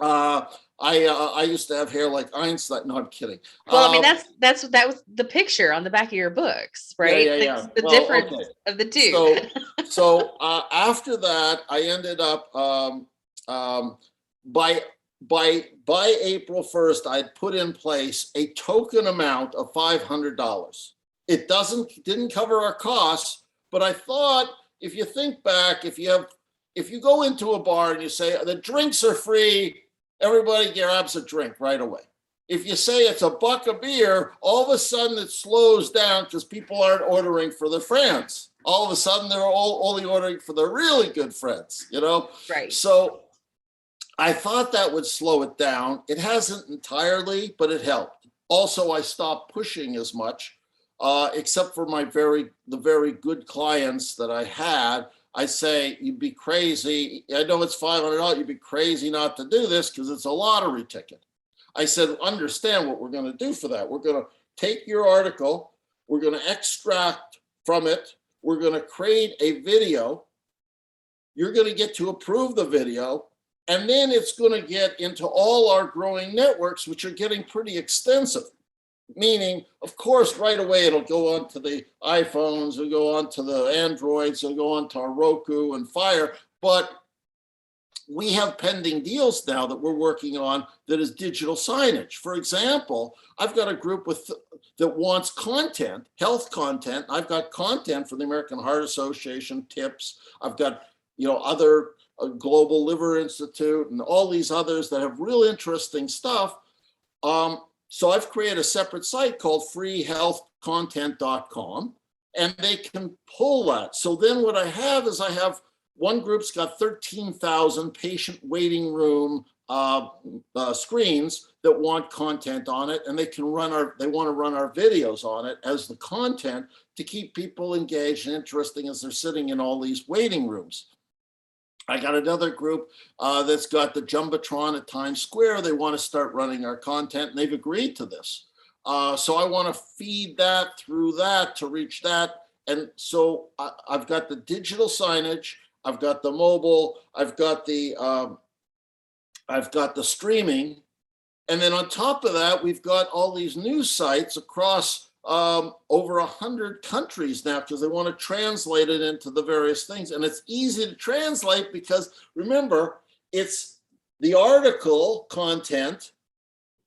I used to have hair like Einstein. No, I'm kidding. Well, I mean, that was the picture on the back of your books, right? Yeah. The difference of the two. So after that, I ended up by April 1st, I'd put in place a token amount of $500. It didn't cover our costs, but I thought, if you think back, if you go into a bar and you say the drinks are free, everybody grabs a drink right away. If you say it's $1 a beer, all of a sudden it slows down because people aren't ordering for their friends. All of a sudden they're all only ordering for their really good friends, Right. So I thought that would slow it down. It hasn't entirely, but it helped. Also, I stopped pushing as much. Except for the very good clients that I had. I say, you'd be crazy. I know it's $500. You'd be crazy not to do this because it's a lottery ticket. I said, understand what we're going to do for that. We're going to take your article. We're going to extract from it. We're going to create a video. You're going to get to approve the video. And then it's going to get into all our growing networks, which are getting pretty extensive. Meaning, of course, right away, it'll go on to the iPhones, it'll go on to the Androids, it'll go on to our Roku and Fire. But we have pending deals now that we're working on that is digital signage. For example, I've got a group with that wants content, health content. I've got content for the American Heart Association, tips. I've got, other Global Liver Institute and all these others that have real interesting stuff. So I've created a separate site called freehealthcontent.com, and they can pull that. So then what I have is one group's got 13,000 patient waiting room screens that want content on it, and they want to run our videos on it as the content to keep people engaged and interesting as they're sitting in all these waiting rooms. I got another group that's got the Jumbotron at Times Square. They want to start running our content, and they've agreed to this. So I want to feed that through that to reach that. And so I've got the digital signage, I've got the mobile, I've got the streaming, and then on top of that, we've got all these news sites across over 100 countries now, because they want to translate it into the various things. And it's easy to translate because, remember, it's the article content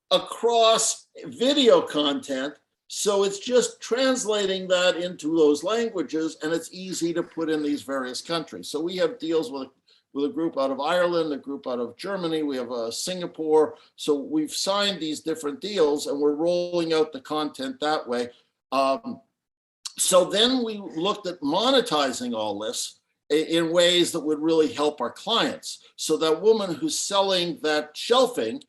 across video content. So it's just translating that into those languages, and it's easy to put in these various countries. So we have deals with a group out of Ireland, a group out of Germany, we have Singapore. So we've signed these different deals, and we're rolling out the content that way. So then we looked at monetizing all this in ways that would really help our clients. So that woman who's selling that shelving,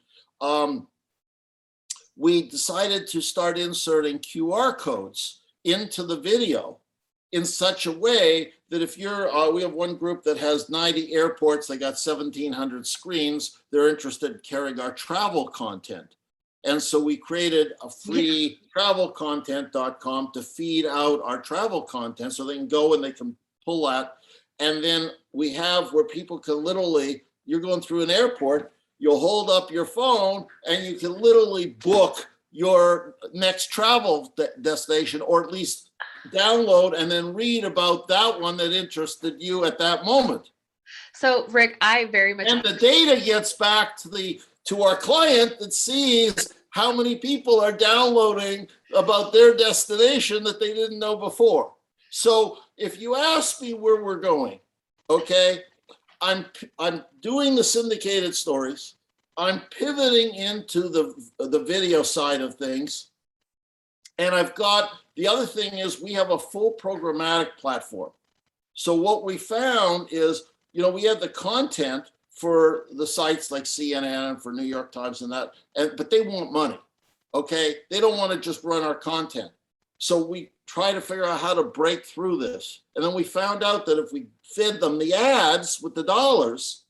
we decided to start inserting QR codes into the video in such a way that if we have one group that has 90 airports, they got 1,700 screens, they're interested in carrying our travel content. And so we created a free travelcontent.com to feed out our travel content so they can go and they can pull that. And then we have where people can literally, you're going through an airport, you'll hold up your phone and you can literally book your next travel destination, or at least download and then read about that one that interested you at that moment. So Rick, I very much. And the data gets back to our client that sees how many people are downloading about their destination that they didn't know before. So if you ask me where we're going, okay, I'm doing the syndicated stories. I'm pivoting into the video side of things. And I've got, the other thing is we have a full programmatic platform. So what we found is, we had the content for the sites like CNN and for New York Times and that, but they want money, okay? They don't want to just run our content. So we try to figure out how to break through this. And then we found out that if we fed them the ads with the dollars,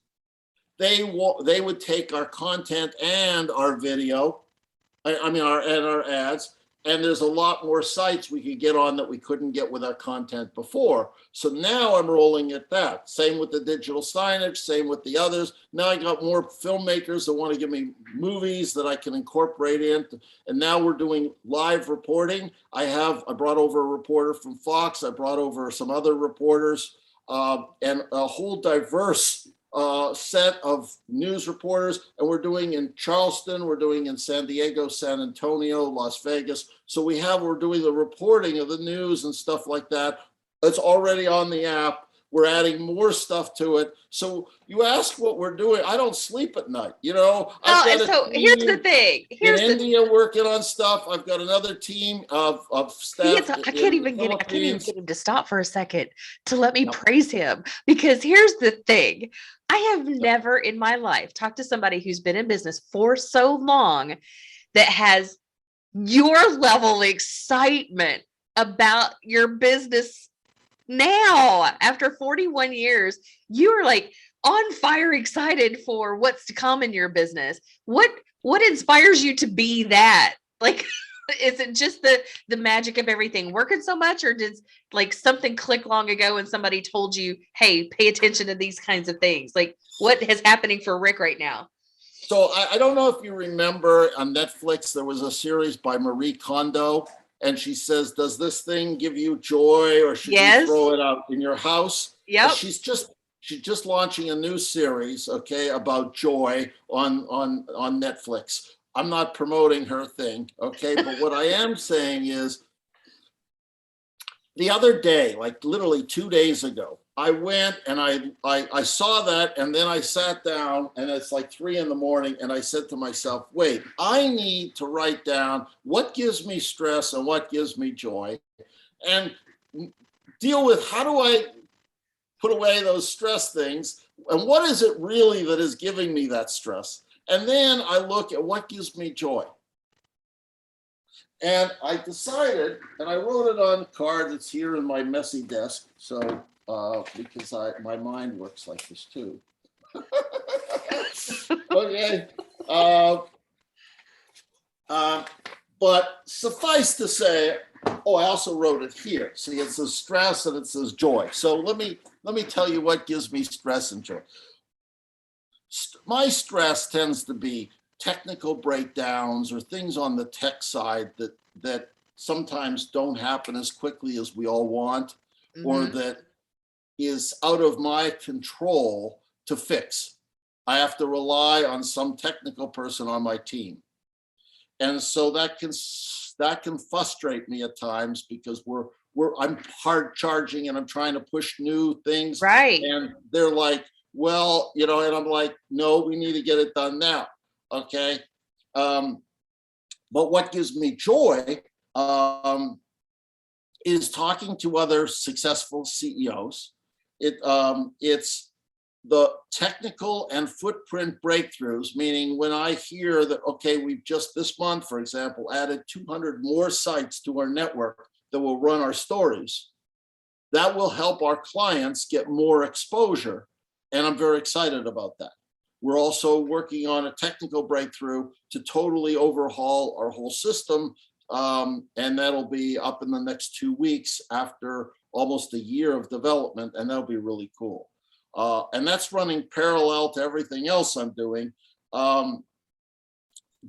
they would take our content and our video, our ads, and there's a lot more sites we could get on that we couldn't get with our content before. So now I'm rolling at that. Same with the digital signage, same with the others. Now I got more filmmakers that want to give me movies that I can incorporate in. And now we're doing live reporting. I brought over a reporter from Fox. I brought over some other reporters and a whole diverse set of news reporters, and we're doing in Charleston, we're doing in San Diego, San Antonio, Las Vegas. So we're doing the reporting of the news and stuff like that. It's already on the app. We're adding more stuff to it. So you ask what we're doing. I don't sleep at night, I've got so here's the thing. In India working on stuff. I've got another team of staff. I can't even get him to stop for a second to let me praise him, because here's the thing. I have never in my life talked to somebody who's been in business for so long that has your level of excitement about your business. Now, after 41 years, you are like on fire, excited for what's to come in your business. What inspires you to be that? Like, is it just the magic of everything working so much, or did like something click long ago and somebody told you, hey, pay attention to these kinds of things? Like, what is happening for Rick right now? So I don't know if you remember on Netflix, there was a series by Marie Kondo. And she says, does this thing give you joy, or should you throw it out in your house? Yep. She's just launching a new series, okay, about joy on Netflix. I'm not promoting her thing, okay? But what I am saying is, the other day, like literally 2 days ago, I went and I saw that, and then I sat down, and it's like 3 a.m, and I said to myself, wait, I need to write down what gives me stress and what gives me joy, and deal with how do I put away those stress things, and what is it really that is giving me that stress? And then I look at what gives me joy. And I decided, and I wrote it on a card that's here in my messy desk. So, because my mind works like this too. Okay. But suffice to say, oh, I also wrote it here. See, it says stress and it says joy. So let me tell you what gives me stress and joy. My stress tends to be technical breakdowns or things on the tech side that sometimes don't happen as quickly as we all want, or that is out of my control to fix. I have to rely on some technical person on my team. And so that can frustrate me at times, because I'm hard charging and I'm trying to push new things. Right. And they're like, well, and I'm like, no, we need to get it done now. Okay. But what gives me joy is talking to other successful CEOs. It's the technical and footprint breakthroughs, meaning when I hear that, okay, we've just this month, for example, added 200 more sites to our network that will run our stories, that will help our clients get more exposure. And I'm very excited about that. We're also working on a technical breakthrough to totally overhaul our whole system. And that'll be up in the next 2 weeks after almost a year of development. And that'll be really cool. And that's running parallel to everything else I'm doing.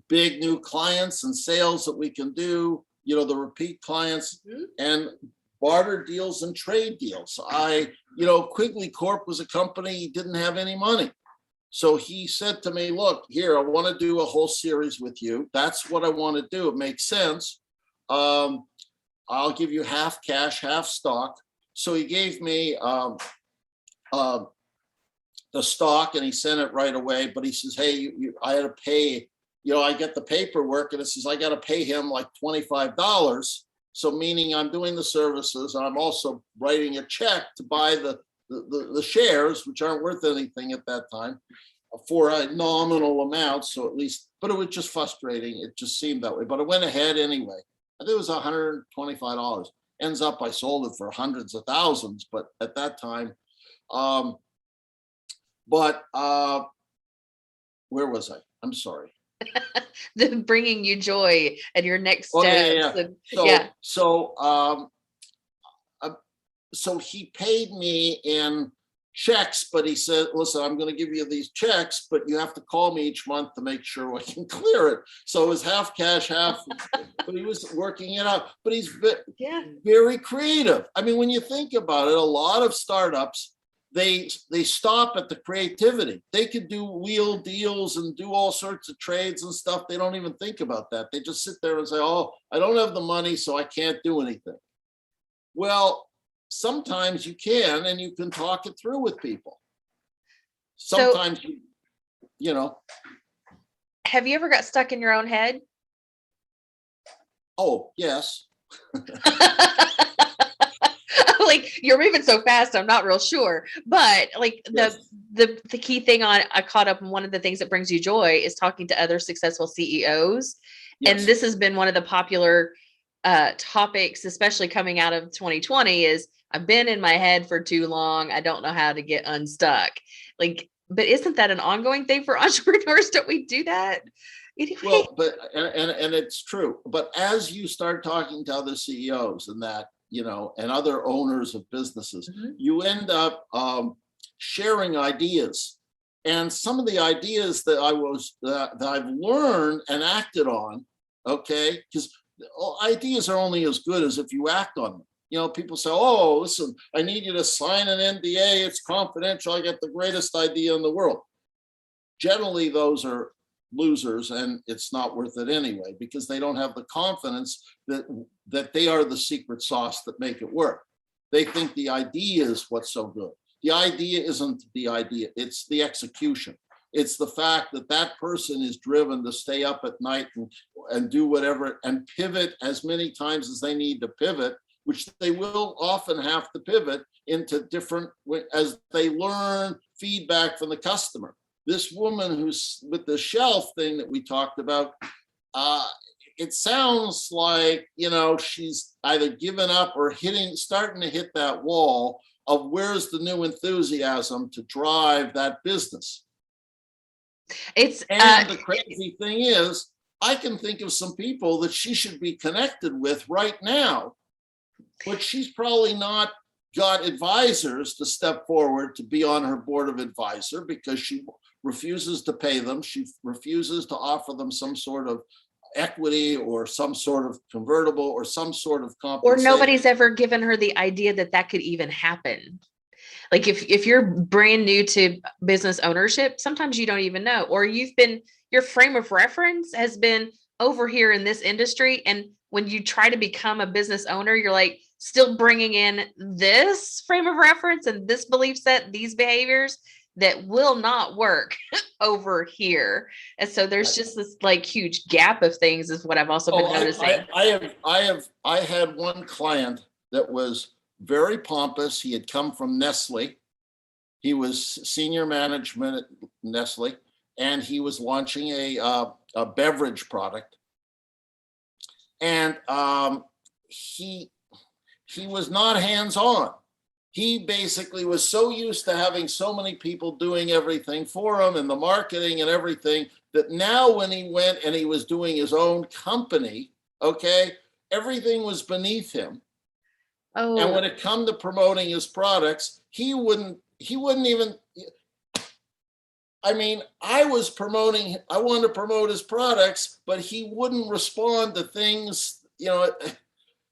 Big new clients and sales that we can do, the repeat clients, and barter deals and trade deals. Quigley Corp was a company, didn't have any money. So he said to me, look, here, I want to do a whole series with you. That's what I want to do. It makes sense. I'll give you half cash, half stock. So he gave me the stock, and he sent it right away. But he says, hey, I had to pay, I get the paperwork, and it says I got to pay him like $25. So meaning I'm doing the services, and I'm also writing a check to buy the shares, which aren't worth anything at that time, for a nominal amount. So at least, but it was just frustrating. It just seemed that way. But I went ahead anyway. I think it was $125. Ends up I sold it for hundreds of thousands, but at that time, where was I? I'm sorry. The bringing you joy and your next steps. So he paid me in checks, but he said, listen, I'm going to give you these checks, but you have to call me each month to make sure I can clear it. So it was half cash, half, but he was working it out. But he's very creative. I mean, when you think about it, a lot of startups, they stop at the creativity. They could do wheel deals and do all sorts of trades and stuff. They don't even think about that. They just sit there and say, oh, I don't have the money, so I can't do anything. Well, sometimes you can, and you can talk it through with people. Sometimes, Have you ever got stuck in your own head? Oh, yes. Like, you're moving so fast, I'm not real sure. But like the key thing I caught up on, one of the things that brings you joy is talking to other successful CEOs. Yes. And this has been one of the popular topics, especially coming out of 2020, is I've been in my head for too long. I don't know how to get unstuck. Like, but isn't that an ongoing thing for entrepreneurs? Don't we do that? Anyway. Well, but and it's true. But as you start talking to other CEOs and that, and other owners of businesses, you end up sharing ideas. And some of the ideas that I've learned and acted on, okay, because ideas are only as good as if you act on them. People say, oh, listen, I need you to sign an NDA. It's confidential. I got the greatest idea in the world. Generally, those are losers, and it's not worth it anyway, because they don't have the confidence that they are the secret sauce that make it work. They think the idea is what's so good. The idea isn't the idea, it's the execution. It's the fact that that person is driven to stay up at night and do whatever and pivot as many times as they need to pivot, which they will often have to pivot into different, as they learn feedback from the customer. This woman who's with the shelf thing that we talked about, it sounds like, she's either given up or starting to hit that wall of where's the new enthusiasm to drive that business. And the crazy thing is, I can think of some people that she should be connected with right now, but she's probably not got advisors to step forward to be on her board of advisor because she refuses to pay them. She refuses to offer them some sort of equity or some sort of convertible or some sort of compensation. Or nobody's ever given her the idea that that could even happen. Like if you're brand new to business ownership, sometimes you don't even know, or your frame of reference has been over here in this industry. And when you try to become a business owner, you're like still bringing in this frame of reference and this belief set, these behaviors that will not work over here. And so there's just this like huge gap of things is what I've also been noticing. I had one client that was very pompous. He had come from Nestle. He was senior management at Nestle, and he was launching a beverage product. And he was not hands-on. He basically was so used to having so many people doing everything for him and the marketing and everything that now when he went and he was doing his own company, okay, everything was beneath him. Oh. And when it come to promoting his products, he wouldn't even, I mean, I wanted to promote his products, but he wouldn't respond to things,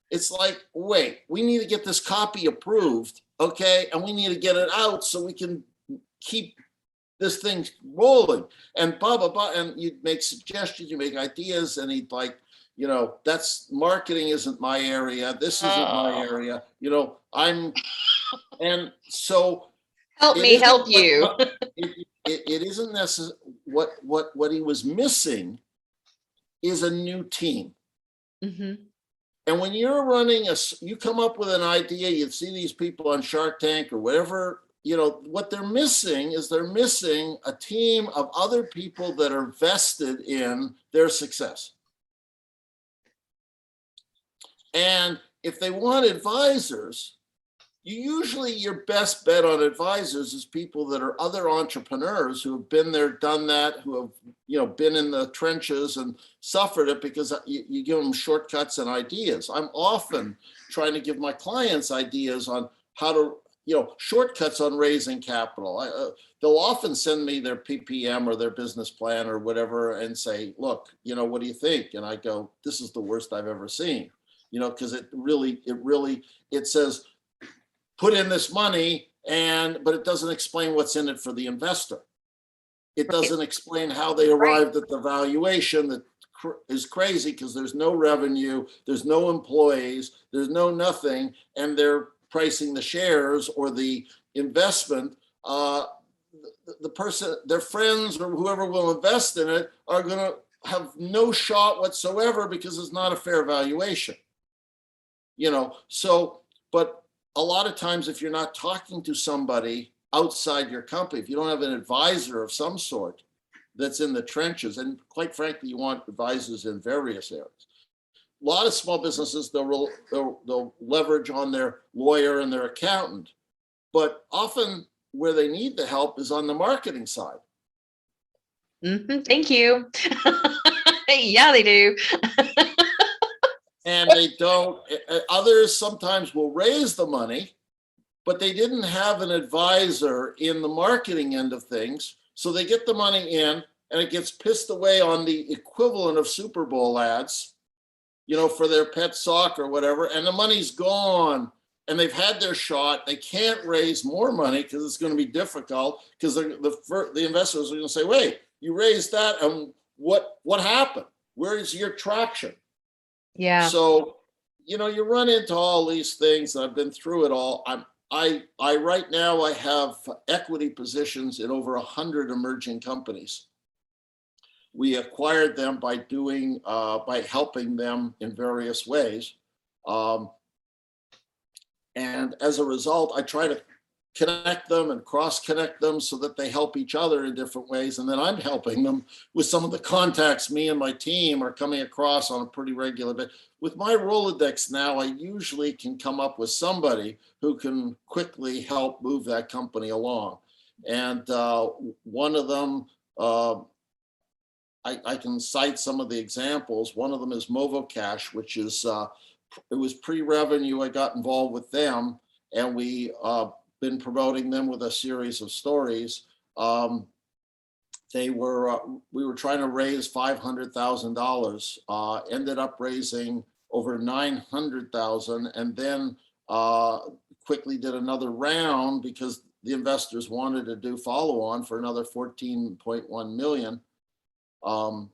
it's like, wait, we need to get this copy approved, okay? And we need to get it out so we can keep this thing rolling and blah, blah, blah. And you'd make suggestions, you make ideas, and he'd like, that's marketing isn't my area. This isn't my area. And so. Help me help you. It isn't necessary. What he was missing is a new team. Mm-hmm. And when you're running you come up with an idea, you see these people on Shark Tank or whatever, what they're missing is a team of other people that are vested in their success. And if they want advisors, your best bet on advisors is people that are other entrepreneurs who have been there, done that, who have, been in the trenches and suffered it, because you give them shortcuts and ideas. I'm often trying to give my clients ideas on how to, shortcuts on raising capital. They'll often send me their PPM or their business plan or whatever and say, look, what do you think? And I go, this is the worst I've ever seen, because it says, put in this money, but it doesn't explain what's in it for the investor. It doesn't explain how they arrived at the valuation that is crazy, because there's no revenue, there's no employees, there's no nothing, and they're pricing the shares or the investment. The person, their friends or whoever will invest in it are going to have no shot whatsoever because it's not a fair valuation. But a lot of times, if you're not talking to somebody outside your company, if you don't have an advisor of some sort that's in the trenches, and quite frankly, you want advisors in various areas. A lot of small businesses, they'll leverage on their lawyer and their accountant, but often where they need the help is on the marketing side. Mm-hmm. Thank you. Yeah, they do. And they don't. Others sometimes will raise the money, but they didn't have an advisor in the marketing end of things. So they get the money in and it gets pissed away on the equivalent of Super Bowl ads, for their pet soccer or whatever. And the money's gone and they've had their shot. They can't raise more money because it's going to be difficult, because the investors are going to say, wait, you raised that and what happened? Where is your traction? Yeah. So, you run into all these things. I've been through it all. I right now I have equity positions in over 100 emerging companies. We acquired them by helping them in various ways. And as a result, I try to connect them and cross-connect them so that they help each other in different ways. And then I'm helping them with some of the contacts me and my team are coming across on a pretty regular basis. With my Rolodex now, I usually can come up with somebody who can quickly help move that company along. And one of them, I can cite some of the examples. One of them is MovoCash, which is, it was pre-revenue. I got involved with them, and we been promoting them with a series of stories. We were trying to raise $500,000, ended up raising over 900,000, and then quickly did another round because the investors wanted to do follow-on for another 14.1 million. And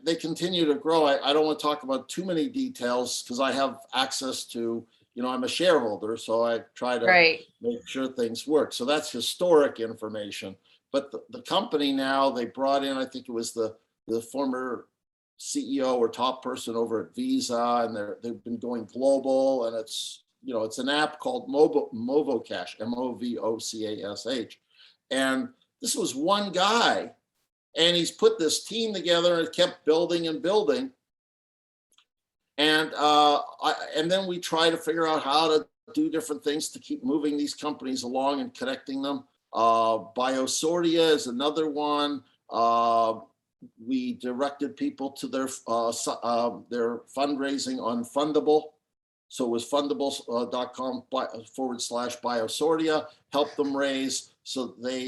they continue to grow. I don't want to talk about too many details because I have access to, I'm a shareholder, so I try to make sure things work. So that's historic information. But the company now, they brought in, I think it was the former CEO or top person over at Visa, and they've been going global, and it's an app called MovoCash, MoVoCash. And this was one guy, and he's put this team together and kept building and building. And then we try to figure out how to do different things to keep moving these companies along and connecting them. Biosortia is another one. We directed people to their fundraising on Fundable. So it was fundable.com/Biosortia, helped them raise. So they,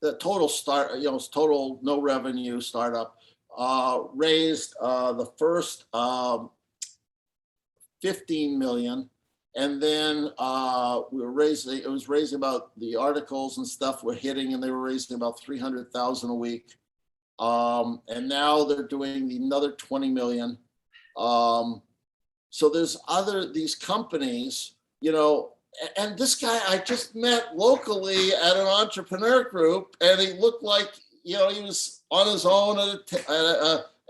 the total total no revenue startup, raised the first 15 million. And then it was raising about, the articles and stuff were hitting, and they were raising about 300,000 a week. And now they're doing another 20 million. So there's these companies, and this guy I just met locally at an entrepreneur group, and he looked like, he was on his own at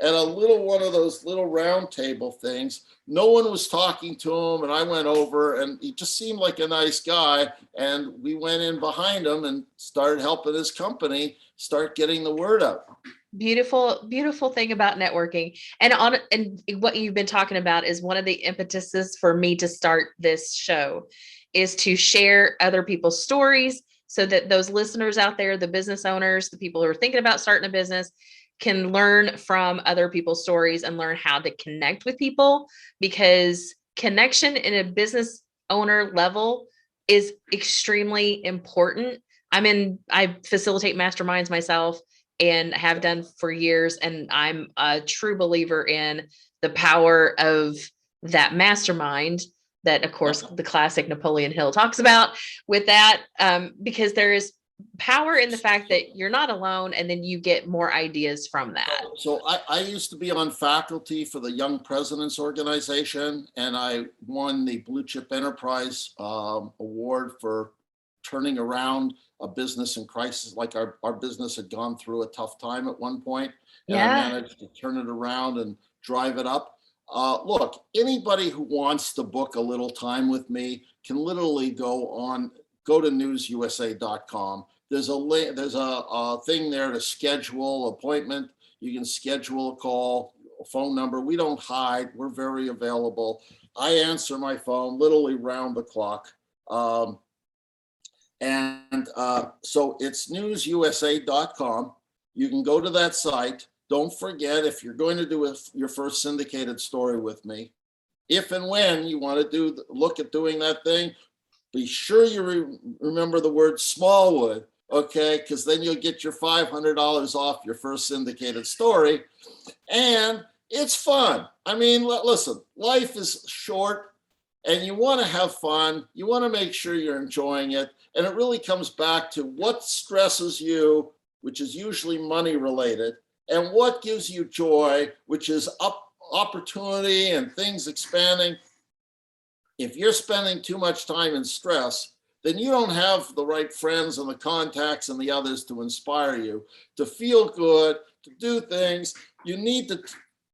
a little one of those little round table things. No one was talking to him, and I went over, and he just seemed like a nice guy. And we went in behind him and started helping his company start getting the word out. Beautiful, beautiful thing about networking. And what you've been talking about is one of the impetuses for me to start this show is to share other people's stories so that those listeners out there, the business owners, the people who are thinking about starting a business, can learn from other people's stories and learn how to connect with people, because connection in a business owner level is extremely important. I facilitate masterminds myself and have done for years. And I'm a true believer in the power of that mastermind that, of course, the classic Napoleon Hill talks about with that, because there is power in the fact that you're not alone, and then you get more ideas from that. So I used to be on faculty for the Young Presidents Organization, and I won the Blue Chip Enterprise Award for turning around a business in crisis. Like our business had gone through a tough time at one point, and I managed to turn it around and drive it up. Look, anybody who wants to book a little time with me can literally go to NewsUSA.com. There's a thing there to schedule appointment. You can schedule a call, a phone number. We don't hide. We're very available. I answer my phone literally round the clock. So it's NewsUSA.com. You can go to that site. Don't forget, if you're going to do your first syndicated story with me, if and when you want to look at doing that thing, be sure you remember the word Smallwood, okay? Because then you'll get your $500 off your first syndicated story. And it's fun. I mean, listen, life is short, and you want to have fun. You want to make sure you're enjoying it. And it really comes back to what stresses you, which is usually money related, and what gives you joy, which is opportunity and things expanding. If you're spending too much time in stress, then you don't have the right friends and the contacts and the others to inspire you, to feel good, to do things. You need to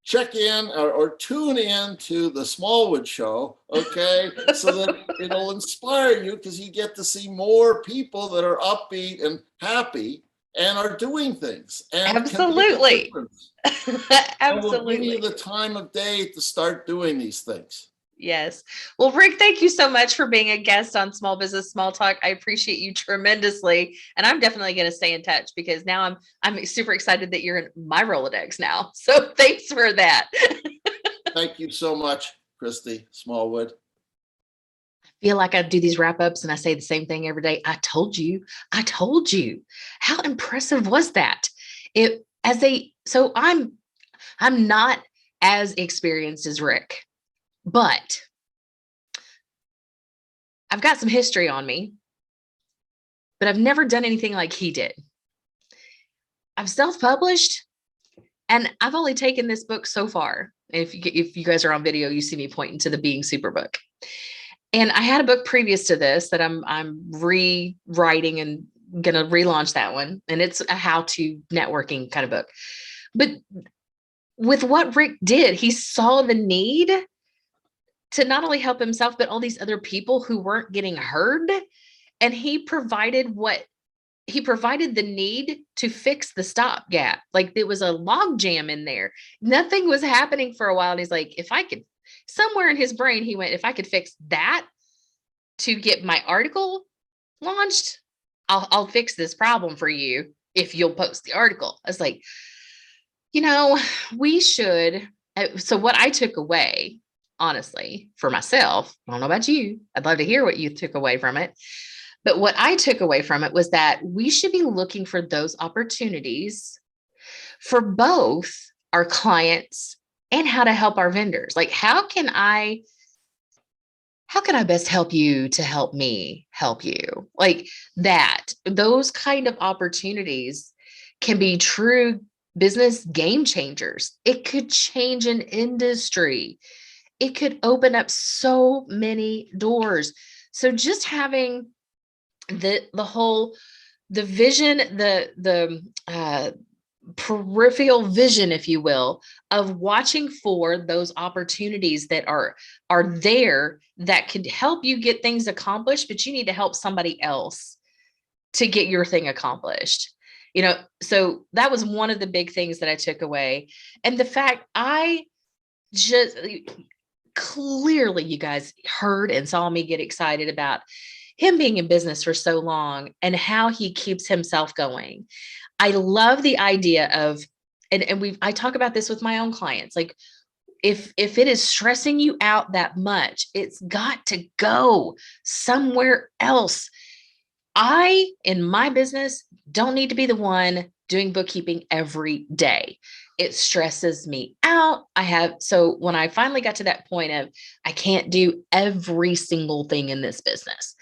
check in or tune in to the Smallwood Show, okay? So that it'll inspire you, because you get to see more people that are upbeat and happy and are doing things and Absolutely. can make a difference. And will give you Absolutely. the time of day to start doing these things. Yes. Well, Rick, thank you so much for being a guest on Small Business Small Talk. I appreciate you tremendously. And I'm definitely going to stay in touch, because now I'm super excited that you're in my Rolodex now. So thanks for that. Thank you so much, Christy Smallwood. I feel like I do these wrap ups and I say the same thing every day. I told you. I told you. How impressive was that? So I'm not as experienced as Rick, but I've got some history on me, but I've never done anything like he did. I've self-published, and I've only taken this book so far. If you guys are on video, you see me pointing to the Being Super book. And I had a book previous to this that I'm rewriting and going to relaunch that one. And it's a how-to networking kind of book. But with what Rick did, he saw the need to not only help himself, but all these other people who weren't getting heard. And he provided the need to fix the stopgap. Like, there was a log jam in there. Nothing was happening for a while. And he's like, if I could, somewhere in his brain, he went, if I could fix that to get my article launched, I'll fix this problem for you if you'll post the article. I was like, we should. So what I took away, honestly, for myself, I don't know about you, I'd love to hear what you took away from it. But what I took away from it was that we should be looking for those opportunities for both our clients and how to help our vendors. Like, how can I best help you to help me help you? Like that, those kind of opportunities can be true business game changers. It could change an industry. It could open up so many doors. So just having the vision, the peripheral vision, if you will, of watching for those opportunities that are there that could help you get things accomplished, but you need to help somebody else to get your thing accomplished. So that was one of the big things that I took away. And the fact I just clearly, you guys heard and saw me get excited about him being in business for so long and how he keeps himself going. I love the idea of, and I talk about this with my own clients. Like, if it is stressing you out that much, it's got to go somewhere else. I, in my business, don't need to be the one doing bookkeeping every day. It stresses me out. So when I finally got to that point of, I can't do every single thing in this business,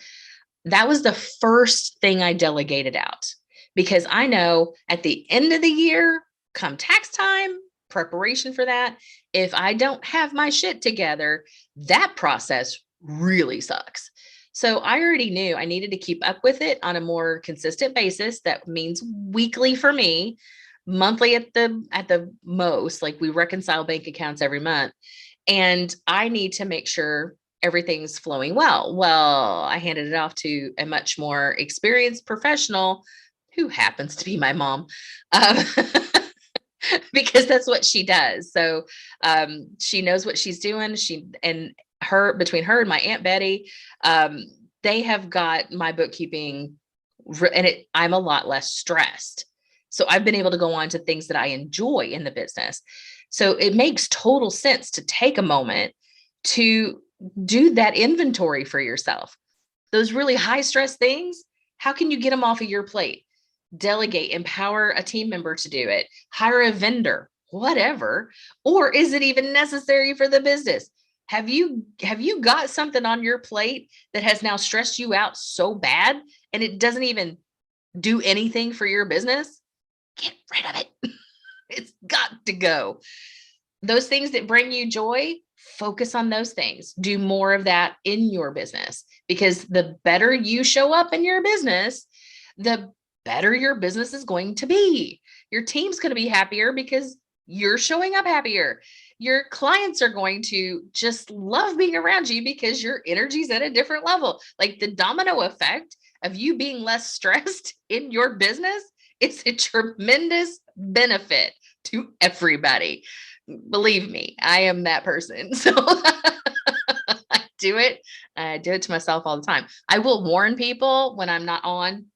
that was the first thing I delegated out, because I know at the end of the year, come tax time, preparation for that, if I don't have my shit together, that process really sucks. So I already knew I needed to keep up with it on a more consistent basis. That means weekly for me, monthly at the most. Like, we reconcile bank accounts every month, and I need to make sure everything's flowing well. Well, I handed it off to a much more experienced professional who happens to be my mom, because that's what she does. So she knows what she's doing. Between her and my Aunt Betty, they have got my bookkeeping, and I'm a lot less stressed. So I've been able to go on to things that I enjoy in the business. So it makes total sense to take a moment to do that inventory for yourself. Those really high stress things, how can you get them off of your plate? Delegate, empower a team member to do it, hire a vendor, whatever. Or is it even necessary for the business? Have you got something on your plate that has now stressed you out so bad and it doesn't even do anything for your business? Get rid of it. It's got to go. Those things that bring you joy, focus on those things. Do more of that in your business, because the better you show up in your business, the better your business is going to be. Your team's going to be happier because you're showing up happier. Your clients are going to just love being around you because your energy's at a different level. Like the domino effect of you being less stressed in your business, it's a tremendous benefit to everybody. Believe me, I am that person. So I do it. I do it to myself all the time. I will warn people when I'm not on.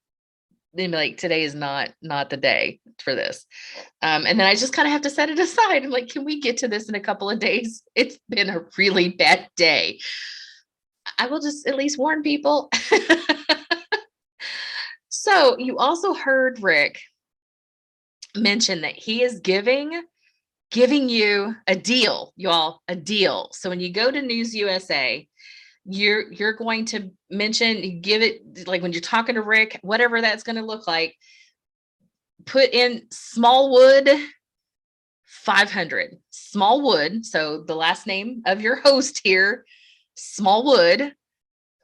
They'd be like, today is not the day for this. And then I just kind of have to set it aside. I'm like, can we get to this in a couple of days? It's been a really bad day. I will just at least warn people. So you also heard Rick mention that he is giving you a deal, y'all, a deal. So when you go to NewsUSA, you're going to mention, give it, like when you're talking to Rick, whatever that's going to look like, put in Smallwood 500, Smallwood. So the last name of your host here, Smallwood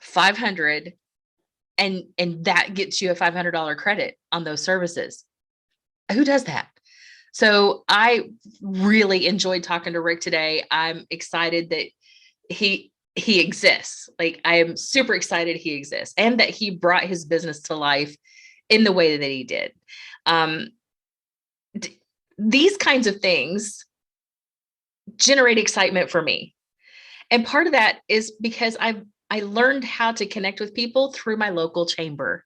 500. And that gets you a $500 credit on those services. Who does that? So I really enjoyed talking to Rick today. I'm excited that he exists. Like, I am super excited he exists and that he brought his business to life in the way that he did. These kinds of things generate excitement for me. And part of that is because I learned how to connect with people through my local chamber.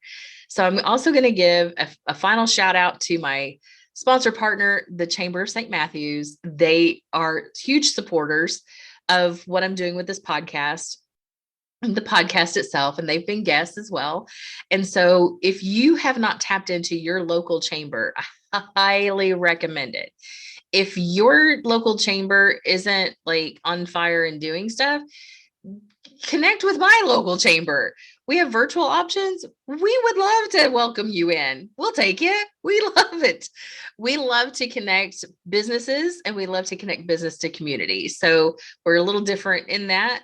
So I'm also going to give a final shout out to my sponsor partner, the Chamber of St. Matthews. They are huge supporters of what I'm doing with this podcast and the podcast itself, and they've been guests as well. And so if you have not tapped into your local chamber, I highly recommend it. If your local chamber isn't like on fire and doing stuff, connect with my local chamber. We have virtual options. We would love to welcome you in. We'll take you. We love it. We love to connect businesses, and we love to connect business to community. So we're a little different in that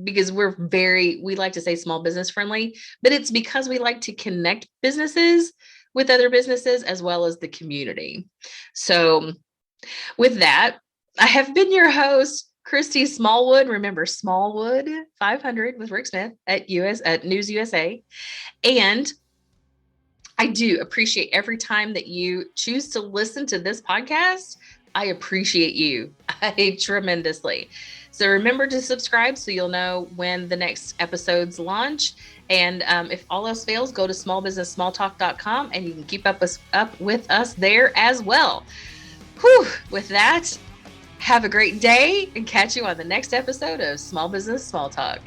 because we like to say small business friendly, but it's because we like to connect businesses with other businesses as well as the community. So with that, I have been your host, Christy Smallwood. Remember, Smallwood 500 with Rick Smith at NewsUSA. And I do appreciate every time that you choose to listen to this podcast. I appreciate you tremendously. So remember to subscribe so you'll know when the next episodes launch. And if all else fails, go to smallbusinesssmalltalk.com and you can keep up with us there as well. Whew, with that, have a great day and catch you on the next episode of Small Business Small Talk.